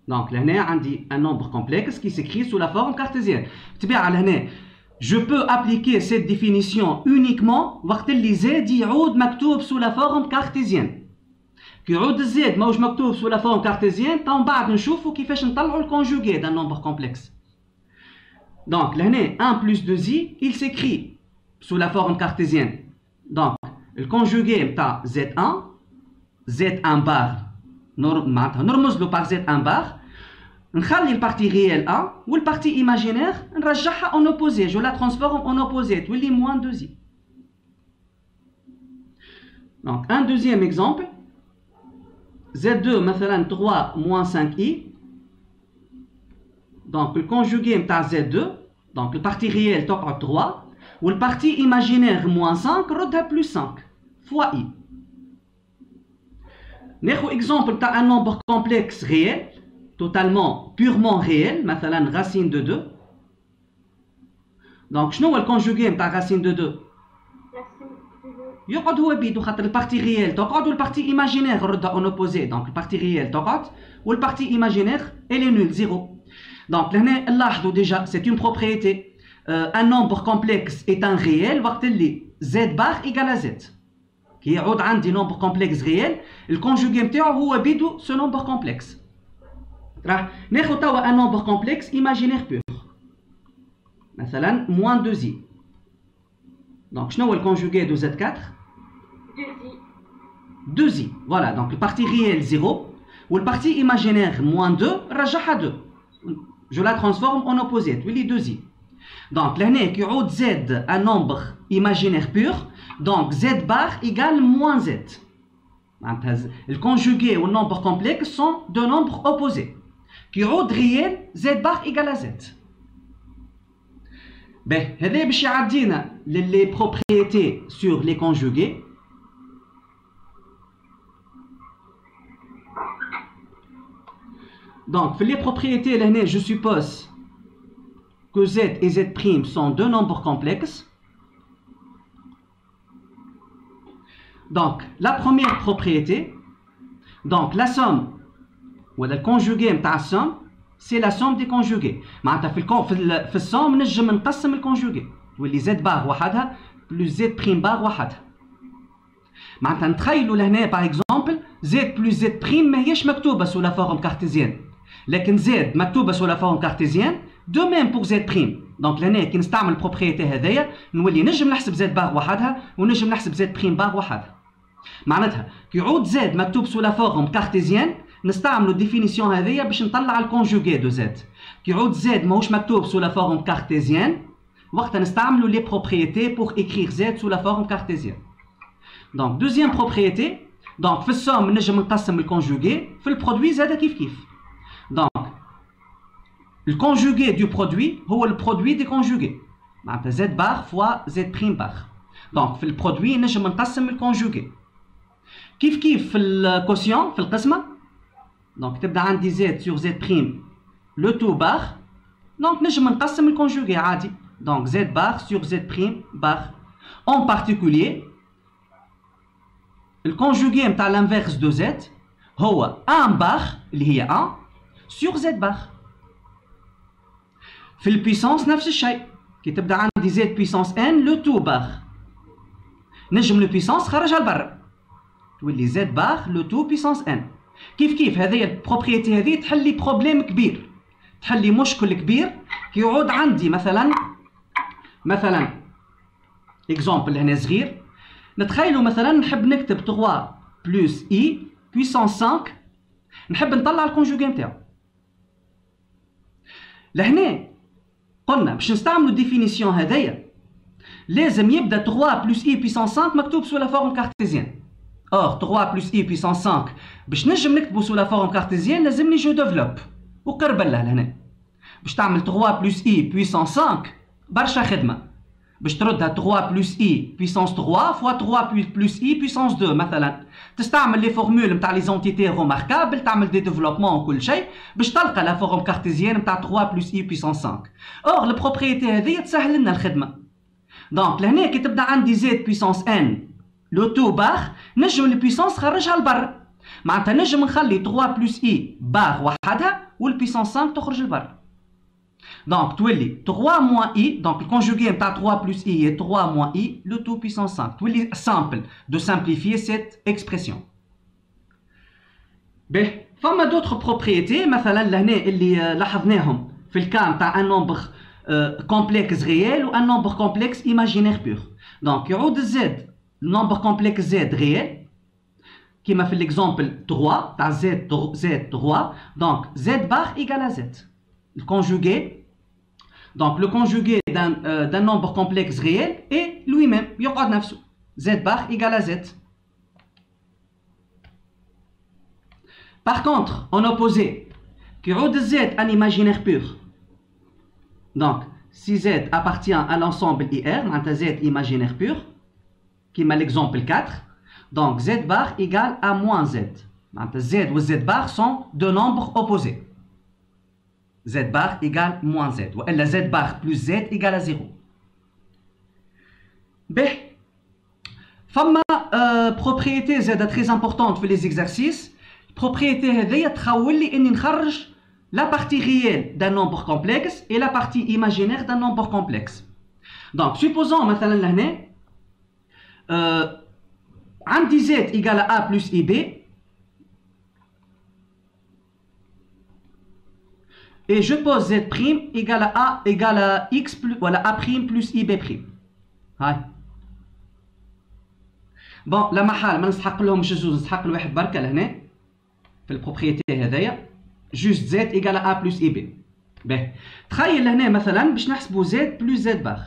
Donc لهنا عندي un nombre complexe qui s'écrit sous la forme cartésienne. تبع لهنا je peux appliquer cette définition uniquement وقت اللي z يعود مكتوب sous la forme cartésienne. كي يعود z ماهوش مكتوب sous la forme cartésienne تو من بعد نشوفوا كيفاش نطلعوا الكونجوغي d'un nombre complexe. Donc لهنا 1 plus 2i il s'écrit sous la forme cartésienne. Donc le conjugué نتاع z1 z1 bar معناتها نرمز له par z1 bar. نخلي البارتي ريال 1 والبارتي ايماجينير نرجعها اون اوبوزي جو لا ترانسفورم اون اوبوزي تولي موان 2i. دونك ان دوزيام اكزامبل z2 مثلا 3 moins 5i Donc le conjugué de Z2, donc le partie réelle تقعد 3 ou le partie imaginaire moins 5 ردها plus 5 fois I. ناخذ exemple de un nombre complexe réel, totalement, purement réel, مثلا racine de 2. Donc شنو هو الكونجوغي نتاع racine de 2؟ يقعد هو بيدو خاطر البارتي ريال تقعد والبارتي ايماجينير ردها اون اوبوزي. دونك البارتي ريال تقعد والبارتي ايماجينير الي نول زيرو. دونك لهنا نلاحظوا ديجا سي اون بروبريتي ان نومبر كومبلكس ايت ان ريال وقت اللي زد بار ايكال زد. كي يعود عندي نومبر كومبلكس ريال الكونجوغي نتاعو هو بيدو سو نومبر كومبلكس. راح ناخذ توا ان نومبر كومبلكس ايماجينير بور مثلا موان 2 زي. Donc, je vais le conjuguer de Z4. 2i. Voilà, donc le partie réelle 0 ou le partie imaginaire moins 2, rajaha 2. Je la transforme en opposé, oui, 2i. Donc, là, qui a Z un nombre imaginaire pur, donc Z bar égale moins Z. Le conjugué ou le nombre complexe sont deux nombres opposés. Qui a réel, Z bar égale à Z. Ben, هذا باش يعدينا les propriétés sur les conjugués. Donc, les propriétés, là, je suppose que Z et Z' sont deux nombres complexes. Donc, la première propriété, donc la somme, ou le conjugué de la somme, c'est la somme des conjugués. معناتها في السوم نجم نقسم الكونجوغي تولي زد بار وحدها بلس زد بريم بار وحدها. معناتها نتخيلوا لهنا باغ اكزومبل زد بلس زد بريم ماهيش مكتوبه سو لا فورم كارتيزيان، لكن زد مكتوبه سو لا فورم كارتيزيان دو ميم بور زد بريم. دونك لهنا كي نستعمل البروبريتي هذايا نولي نجم نحسب زد بار وحدها ونجم نحسب زد بريم بار وحدها. معناتها كي يعود زد مكتوب سو لا فورم كارتيزيان نستعملوا الديفينيسيون هذيا باش نطلع الكونجوغي دو زد. كي يعود زد ماهوش مكتوب سو لا فورم كارتيزيان وقتها نستعملوا لي بروبريتي بور écrire زد سو لا فورم كارتيزيان. دونك دوزيام بروبريتي، دونك في السوم نجم نقسم الكونجوغي، في البرودوي زاد كيف كيف. دونك الكونجوغي دو برودوي هو البرودوي دي كونجوغي معناتها زد بار فوا زد بريم بار. دونك في البرودوي نجم نقسم الكونجوغي كيف كيف في الكوسيون في القسمه. Donc, تبدا عندي Z sur Z prime le tout bar. Donc, نجم نقسم الكونجوغي عادي. Donc, Z bar sur Z prime bar. En particulier, الكونجوغي نتاع l'inverse de Z هو 1 bar اللي هي 1 sur Z bar. في البيسانس نفس الشيء. كي تبدا عندي Z puissance n le tout bar. نجم البيسانس خرجها لبرا. تولي Z bar le tout puissance n. كيف كيف هذه البروبريتي هذه تحل لي بروبليم كبير، تحل لي مشكل كبير. كي يعود عندي مثلا اكزومبل هنا صغير، نتخيلوا مثلا نحب نكتب 3 بلس اي بويسونس 5، نحب نطلع الكونجوغي نتاعو. لهنا قلنا باش نستعملوا الديفينيسيون هذايا لازم يبدا 3 بلس اي بويسونس 5 مكتوب سو لا فورم كارتيزيان. Or 3 plus i puissance 5 باش نجم نكتبو سو لا فورم كارتيزيان لازمني جو ديفلوب وقرب لها لهنا. باش تعمل 3 plus i puissance 5 برشا خدمة. باش تردها 3 plus i puissance 3 fois 3 plus i puissance 2 مثلا. تستعمل لي فورمول نتاع لي زونتيتي روماركابل، تعمل دي ديفلوبمون وكل شيء باش تلقى لا فورم كارتيزيان نتاع 3 plus i puissance 5. Or البروبريتي هذه تسهل لنا الخدمة. دونك لهنا كي تبدا عندي z puissance n لو تو بار نجم البيسونس خرجها لبرا. معناتها نجم نخلي 3 بلس اي بار وحدها والبيسونس 5 تخرج لبرا. دونك تولي 3 موان اي، دونك الكونجوغي نتاع 3 بلس اي هي 3 موان اي لو تو بيسونس 5. تولي سامبل دو سامبليفيي سيت اكسبرسيون. باهي فما دوطخ بروبريتي مثلا لهنا اللي لاحظناهم في الكام تاع ان نومبر كومبلكس ريال و ان نومبر كومبلكس ايماجينير بور. دونك يعود الزد nombre complexe Z réel, qui m'a fait l'exemple 3, t'as Z3, donc Z bar égale à Z. Le conjugué, donc le conjugué d'un nombre complexe réel est lui-même, Z bar égale à Z. Par contre, en opposé, qui a Z un imaginaire pur, Donc, si Z appartient à l'ensemble IR, معناتها Z imaginaire pur, qui m'a l'exemple 4, donc Z bar égale à moins Z. معناتها Z ou Z bar sont deux nombres opposés. Z bar égale moins Z. Ou Z bar plus Z égale à 0. B. فما propriété Z très importante في les exercices. Propriété هذيا تخول لي اني نخرج la partie réelle d'un nombre complexe et la partie imaginaire d'un nombre complexe. Donc, supposons مثلا لهنا عندي Z égale à A plus IB et je pose Z prime égale à A égale à X plus voilà A prime plus IB prime. هاي. Bon, لا محال ما نسحق لهمش الجوج نسحق لواحد بركة لهنا في البروبريتي هذايا. Juste Z égale à A plus IB. Ben, تخيل لهنا مثلا باش نحسبوا Z plus Z bar.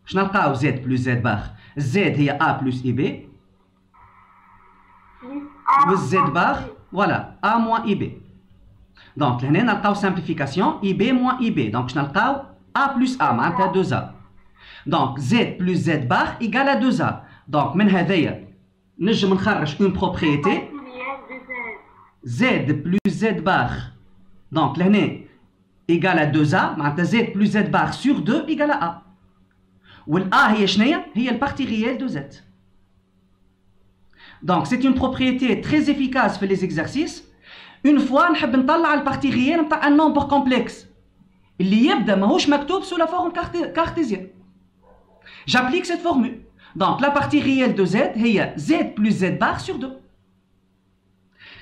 باش نلقاو Z plus Z bar. Z هي A plus IB. و Z bar, voilà, A moins IB. Donc لهنا نلقاو simplification IB moins IB. Donc باش نلقاو A plus A معناتها 2A. Donc Z plus Z bar égale à 2A. Donc من هذايا نجم نخرج une propriété Z plus Z bar donc لهنا égale à 2A معناتها Z plus Z bar sur 2 égale à A وال A هي شنيا؟ هي البارتي réelle de Z. Donc c'est une propriété très efficace في les exercices. Une fois نحب نطلع البارتي réelle نتاع un nombre complexe اللي يبدا ماهوش مكتوب sous la forme cartésienne. J'applique cette formule. Donc la partie réelle de Z هي Z plus Z bar sur 2.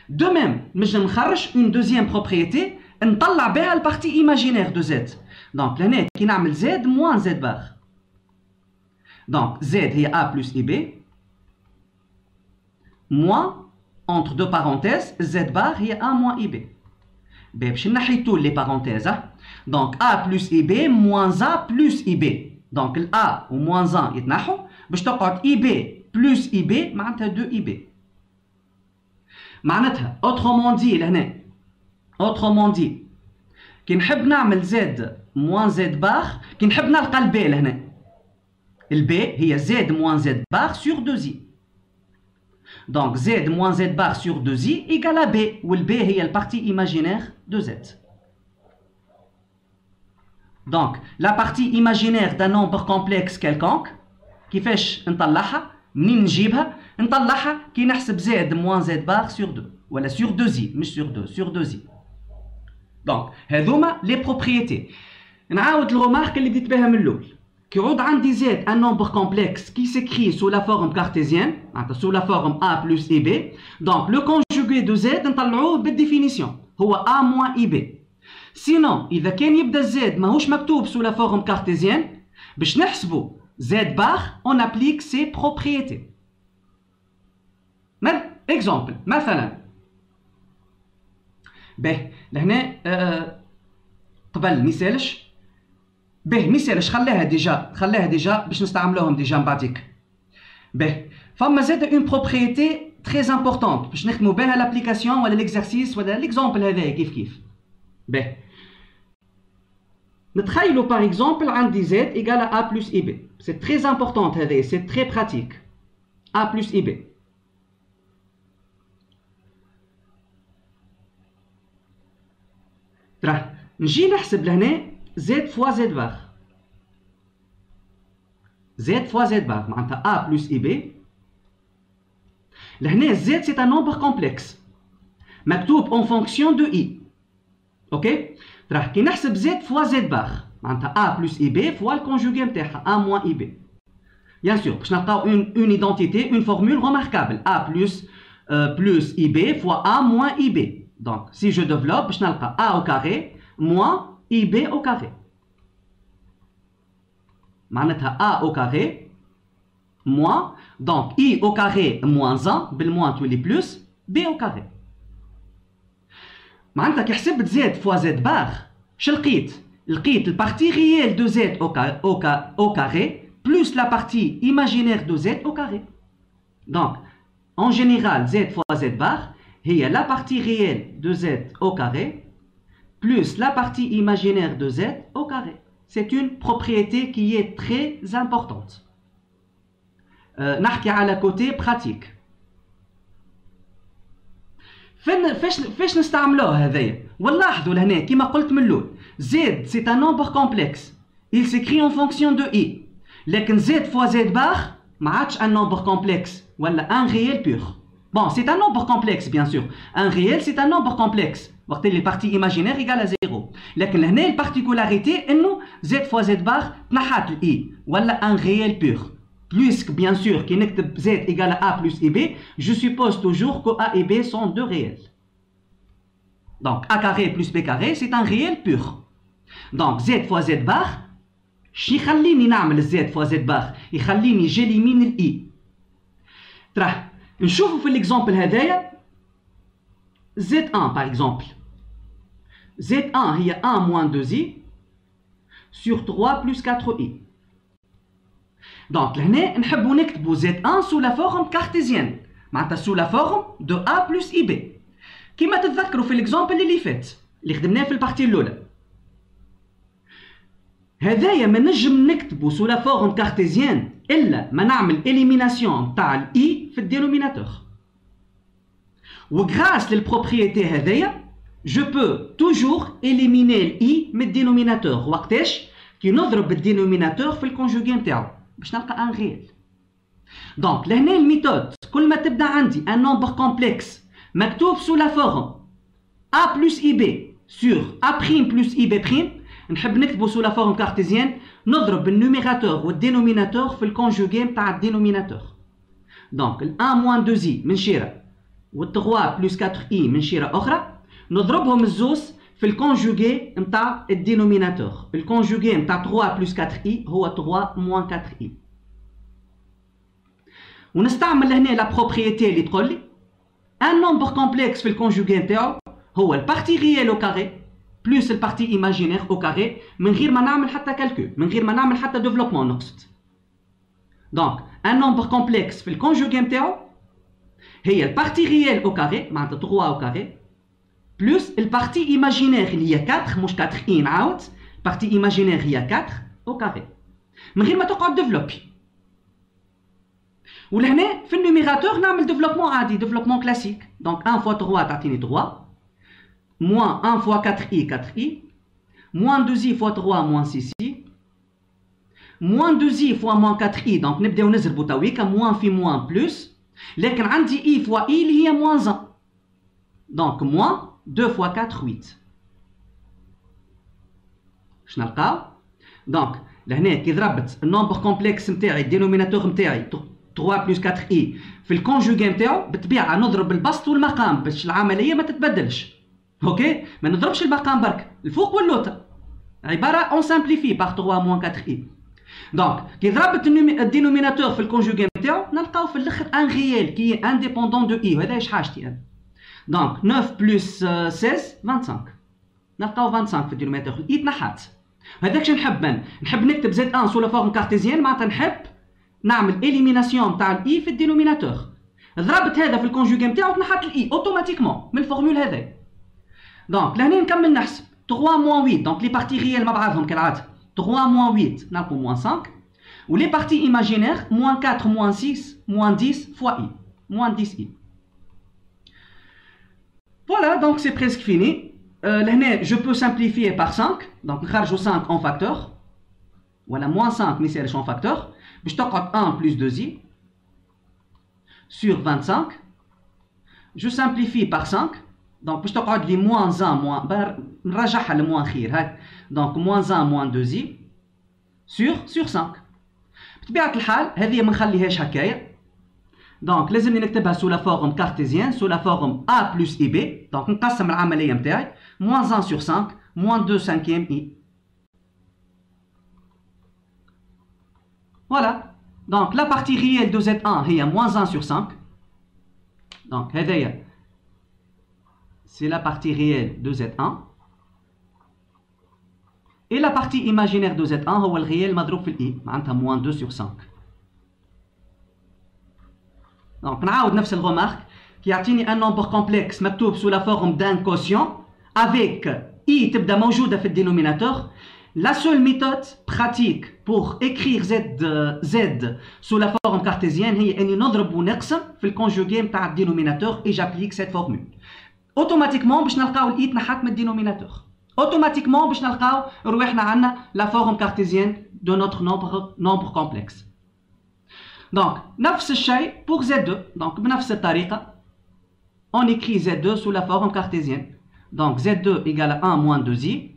De même, نجم نخرج une deuxième propriété نطلع بها البارتي imaginaire de Z. Donc لهنا كي نعمل Z moins Z bar. Donc Z هي A plus IB moins entre deux parenthèses Z bar هي A moins IB. باش نحي tous les parenthèses. Donc A plus IB moins A plus IB. Donc ال A و moins 1 يتنحوا باش تقعد IB plus IB معناتها 2 IB. معناتها autrement dit لهنا autrement dit كي نحب نعمل Z moins Z bar كي نحب نلقى ال B لهنا ال B هي Z moins Z bar sur 2i. Donc Z moins Z bar sur 2i égale à B وال B هي البارتي imaginaire de Z. Donc la partie imaginaire d'un nombre complexe quelconque كيفاش نطلعها؟ منين نجيبها؟ نطلعها كي نحسب Z moins Z bar sur 2 ولا sur 2i مش sur 2 sur 2i. Donc هذوما les propriétés. نعاود الغمارك اللي بديت بها من الأول. كي يعود عندي Z un nombre complexe qui s'écrit sous la forme cartésienne sous la forme A plus IB. Donc le conjugué de Z نطلعوه بالديفينيسيون هو A moins IB. Sinon إذا كان يبدا Z ماهوش مكتوب sous la forme cartésienne باش نحسبوا Z bar, on applique ses propriétés. Exemple, مثلا به لهنا قبل ميسالش به ميسالش خليها ديجا باش نستعملوهم ديجا من بعديك. به فما زاد une propriété très importante باش نخدموا بها l'application ولا l'exercice ولا l'exemple هذايا كيف. به نتخيلوا par exemple عندي Z égale à A plus IB. C'est très important هذايا, c'est très pratique. A plus IB. ترى نجي نحسب لهنا Z fois Z bar. Z fois Z bar معناتها A plus IB. لهنا Z c'est un nombre complexe مكتوب en fonction de I. Ok? راح كي نحسب Z fois Z bar معناتها A plus IB fois le conjugué نتاعها A moins IB. Bien sûr باش نلقاو une identité, une formule remarquable A plus IB fois A moins IB. Donc si je développe باش نلقى A au carré moins IB au carré. معناتها A au carré moins donc I au carré moins 1 بالموان تولي plus B au carré. معناتها كي حسبت Z fois Z bar شو لقيت؟ لقيت البارتي réelle de Z au carré plus la partie imaginaire de Z au carré. Donc en général Z fois Z bar هي la partie réelle de z au carré plus la partie imaginaire de z au carré. C'est une propriété qui est très importante. نحكي على côté pratique. فاش نستعملوه هذايا؟ ولاحظوا لهنا كما قلت من الاول z c'est un nombre complexe. Il s'écrit en fonction de i. لكن z fois z bar ما عادش un nombre complexe ولا un réel pur. Bon, c'est un nombre complexe bien sûr. Un réel c'est un nombre complexe. وقت اللي البارتي imaginaire égale à 0. لكن لهنا البارتيكولاريتي انه z fois z bar تنحات ال i ولا un réel pur. Puisque bien sûr qui نكتب z égale à a plus ib, je suppose toujours que a et b sont deux réels. Donc a carré plus b carré c'est un réel pur. Donc z fois z bar شي يخليني نعمل z fois z bar يخليني جيليمين ال i. تراه نشوفوا في l'exemple هذايا z1 par exemple. z1 هي 1 moins 2i sur 3 plus 4i. Donc لهنا نحبوا نكتبوا z1 sous la forme cartésienne معناتها sous la forme de a plus ib كما تتذكروا في l'exemple اللي فات اللي خدمناه في البارتي الاولى. هذايا ما نجم نكتبوا sous la forme cartésienne الا ما نعمل élimination تاع ال i في الدينوميناتور. وغراس للبروبريتي هذايا je peux toujours éliminer ال i من الدينوميناتور. وقتاش؟ كي نضرب الدينوميناتور في الكونجوغي نتاعو باش نلقى ان ريال. دونك لهنا الميثود كل ما تبدا عندي ان نومبر كومبلكس مكتوب سو لا فورم a plus ib sur a prime plus ib prime نحب نكتبو سو لا فورم كارتيزيان نضرب النوميراتور والدينوميناتور في الكونجوغي نتاع الدينوميناتور. دونك ال 1 moins 2i من شيره وال 3 plus 4i من شيره اخرى نضربهم الزوز في الكونجوغي نتاع الدينوميناتور. الكونجوغي نتاع 3 plus 4i هو 3 moins 4i. ونستعمل هنا لا بروبريتي اللي تقول لي ان نومبر كومبلكس في الكونجوغي نتاعو هو البارتي ريال او كاري بلس البارتي ايماجينير او كاري من غير ما نعمل حتى كالكول من غير ما نعمل حتى ديفلوبمون نقصد. دونك ان نومبر كومبلكس في الكونجوغي نتاعو هي البارتي ريال او كاري معناتها 3 او كاري بلس البارتي ايماجينير اللي هي 4 مش 4 اي نعاود البارتي ايماجينير هي 4 او كاري من غير ما تقعد ديفلوبي. ولهنا في النوميراتور نعمل ديفلوبمون عادي ديفلوبمون كلاسيك. دونك 1 fois 3 تعطيني 3 moins 1 fois 4i 4i moins 2i fois 3 moins 6i moins 2i fois moins 4i. دونك نبداو نزربو تويكا موان في موان بلس لكن عندي i fois i اللي هي moins 1 دونك moins 2 fois 4 8. باش نلقاو دونك لهنا كي ضربت النومبر كومبلكس نتاعي الدينوميناتور نتاعي 3 plus 4i في الكونجوغي نتاعو بالطبيعه نضرب البسط والمقام باش العمليه ما تتبدلش. اوكي ما نضربش المقام برك الفوق واللوطه عباره اون سامبليفي بار 3 moins 4i. دونك كي ضربت الدينوميناتور في الكونجوغي نتاعو نلقاو في الاخر ان ريال كي انديبوندون دو اي وهذا اش حاجتي انا. دونك 9 plus 16 25 نلقاو 25 في الدينوميناتور اي تنحات. هذاك نحب انا نحب نكتب زد 1 سو لا فورم كارتيزيان معناتها نحب نعمل اليميناسيون تاع الاي في الدينوميناتور. ضربت هذا في الكونجوغي نتاعو تنحات الاي اوتوماتيكمون من الفورمول هذا. دونك لهنا نكمل نحسب 3 moins 8 دونك لي بارتي ريال مع بعضهم كالعاده 3 moins 8 نلقوا moins 5 ولي بارتي ايماجينير moins 4 moins 6 moins 10 fois i moins 10i. Voilà donc c'est presque fini. لهنا je peux simplifier par 5 دونك نخرجوا 5 en facteur ولا moins 5 ما يصيرش en facteur باش تقعد 1 plus 2i sur 25. Je simplifie par 5 دونك باش تقعد لي moins 1 نرجعها لموان خير هاك دونك moins 1 moins 2i sur 5. بطبيعة الحال هذه ما نخليهاش هكايا دونك لازمني نكتبها سو لا فورم كارتيزيان سو لا فورم a plus ib. دونك نقسم العملية نتاعي moins 1 sur 5 moins 2 cinquième i. Voilà donc la partie réelle de Z1 هي moins 1 sur 5 donc هذايا c'est la partie réelle de Z1 et la partie imaginaire de Z1 هو الريال مضروب في الإي معناتها moins 2 sur 5. دونك نعاود نفس الغومارك qui يعطيني un nombre complexe مكتوب sous la forme d'un quotient avec i تبدا موجودة في الدينوميناتور. La seule méthode pratique pour écrire z sous la forme cartésienne هي اني نضرب ونقسم في الكونجوغي نتاع الدينوميناتور et j'applique cette formule. Automatiquement باش نلقاو الاي تنحت من الدينوميناتور. Automatiquement باش نلقاو رواحنا عندنا la forme cartésienne de notre nombre complexe. Donc نفس الشيء pour z2. Donc بنفس الطريقة on écrit z2 sous la forme cartésienne. Donc z2 égale à 1 moins 2i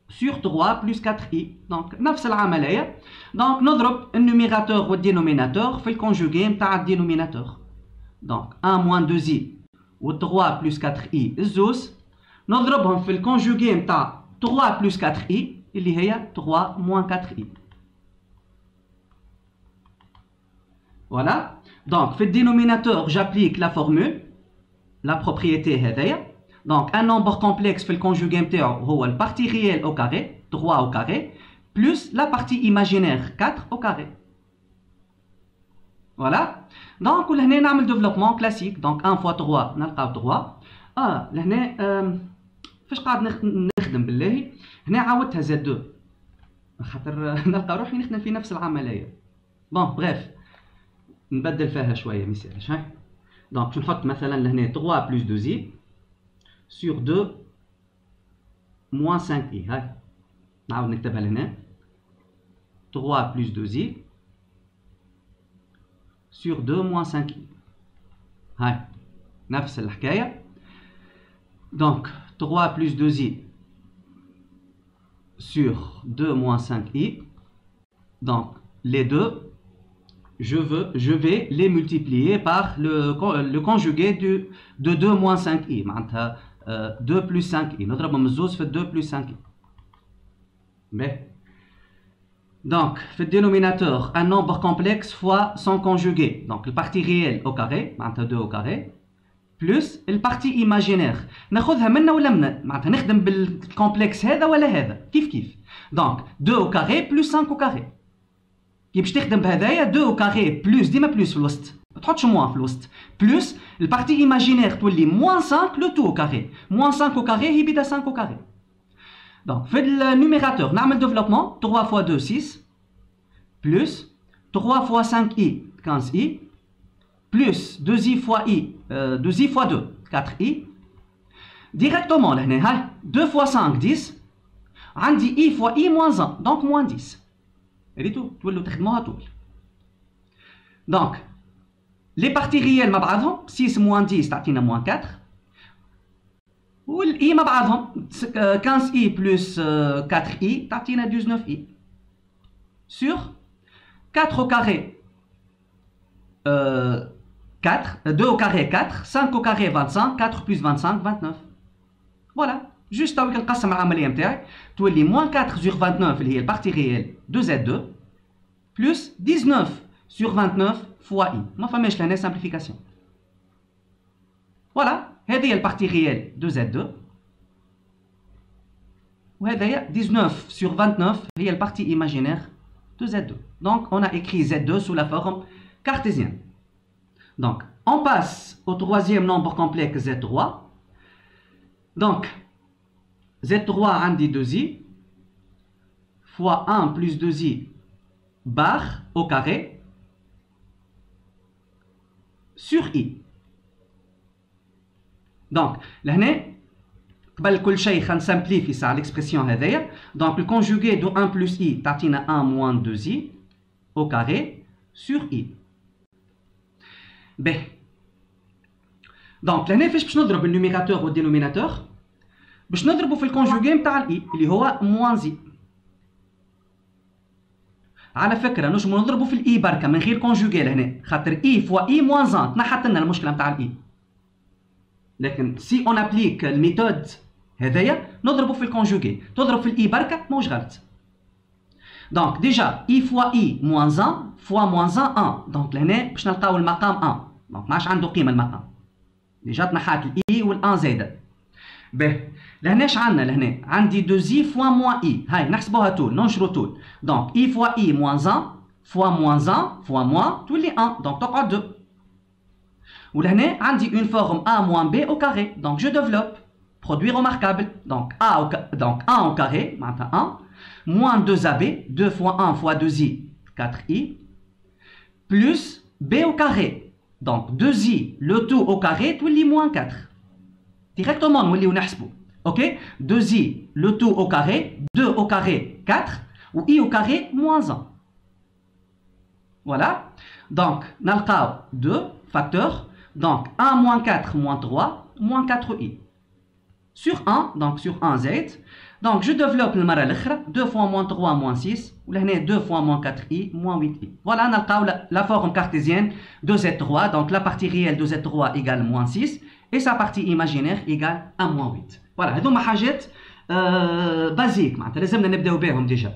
sur 3 plus 4i. Donc نفس العملية. Donc نضرب النوميراتور والدينوميناتور في الكونجوغي نتاع الدينوميناتور. Donc 1 moins 2i و 3 plus 4i الزوز نضربهم في الكونجوغي نتاع 3 plus 4i اللي هي 3 moins 4i. Voilà. Donc في الدينوميناتور j'applique la formule, la propriété هذايا. Donc un nombre complexe في الكونجوغي نتاعو هو البارتي réelle au carré 3 au carré plus la partie imaginaire 4 au carré. Voilà. Donc لهنا نعمل développement classique. Donc 1 fois 3 نلقاو 3. لهنا فاش قاعد نخدم بالله هنا عاودتها زد 2 خاطر نلقى روحي نخدم في نفس العملية. بون بريف نبدل فيها شوية ما يسالش. هاي دونك باش نحط مثلا لهنا 3 بلس 2 زي sur 2 moins 5i. هاي نعاود نكتبها لهنا 3 plus 2i sur 2 moins 5i. هاي نفس الحكاية. Donc 3 plus 2i sur 2 moins 5i. Donc les deux, je vais les multiplier par le conjugué de 2 moins 5i. معناتها 2 plus 5i. نضربهم الزوز في 2 plus 5i. Donc, في dénominateur, un nombre complexe fois son conjugué. Donc, le partie réelle au carré, معناتها 2 au carré, plus le partie imaginaire. ناخذها منا ولا منا؟ معناتها نخدم بالكومبلكس هذا ولا هذا؟ كيف. Donc, 2 au carré plus 5 au carré. كي باش تخدم بهذايا 2 au carré plus ديما plus في الوسط. ما تحطش موان في الوسط. plus البارتي imaginaire تولي moins 5 le tout au carré. moins 5 au carré هي بدا 5 au carré. Donc, في النوميراتور نعمل développement 3 fois 2 6 plus 3 fois 5i 15i plus 2i fois i 2i fois 2 4i directement لهنا. هاي 2 fois 5 10 عندي i fois i moins 1 donc moins 10. ريتو تولوا تخدموها طول. Donc les parties réelles مع بعضهم 6 moins 10 تعطينا moins 4 والاي مع بعضهم 15i plus 4i تعطينا 19i sur 4 au carré 4, 2 au carré 4, 5 au carré 25, 4 plus 25, 29. Voilà. Juste avec le قسم العملية نتاعي تولي moins 4 sur 29 اللي هي البارتي ريال de Z2 plus 19 sur 29 fois i. ما فماش لهنا simplification. Voilà. هذه هي البارتي ريال de Z2 وهذا هي 19 sur 29 هي البارتي imaginaire de Z2. Donc on a écrit Z2 sous la forme cartésienne. Donc on passe au troisième nombre complexe Z3. Donc Z3 عندي 2i fois 1 plus 2i barre au carré sur i. Donc لهنا قبل كل شيء خلينا نسامبليفي ساعة l'expression هذايا. Donc le conjugué de 1 plus i تعطينا 1 moins 2i au carré sur i. باهي. دونك لهنا فاش باش نضرب النوميراتور والدينوميناتور؟ باش نضربو في الكونجوغي نتاع الاي اللي هو موان زي. على فكره نجمو نضربو في الاي بركه من غير كونجوغي لهنا خاطر اي فوا اي موان زان تنحت لنا المشكله نتاع الاي. لكن سي اون ابليك الميثود هذايا نضربو في الكونجوغي، تضرب في الاي بركه موش غلط. دونك ديجا اي فوا اي موان زان فوا موان زان 1. دونك لهنا باش نلقاو المقام 1. دونك ما عادش عنده قيمه المقام. ديجا تنحات الاي والان زايده. باهي لهناش عندنا لهنا عندي 2i فوا موان اي. هاي نحسبوها طول ننشرو طول. دونك اي فوا اي موان 1 فوا موان 1 فوا موان تولي 1 دونك تقعد 2. ولهنا عندي une forme a moins b au carré. Donc je développe. Produit remarquable. Donc a au carré, maintenant 1, moins 2ab, 2 fois 1 fois 2i, 4i, plus b au carré. Donc 2i, le tout au carré, tout est moins 4. Directement, nous allons نحسبوا. Ok? 2i, le tout au carré, 2 au carré, 4, ou i au carré, moins 1. Voilà. Donc, nous avons 2 facteurs. Donc, 1 moins 4 moins 3, moins 4i. Sur 1, donc sur 1 z. Donc, je développe le mara l'autre. 2 fois moins 3 moins 6. Ou là, 2 fois moins 4i moins 8i. Voilà, nous avons la forme cartésienne de z3. Donc, la partie réelle de z3 égale moins 6. Et sa partie imaginaire égale à moins 8. Voilà, هذوما حاجات basiques معناتها لازمنا نبداو بهم déjà.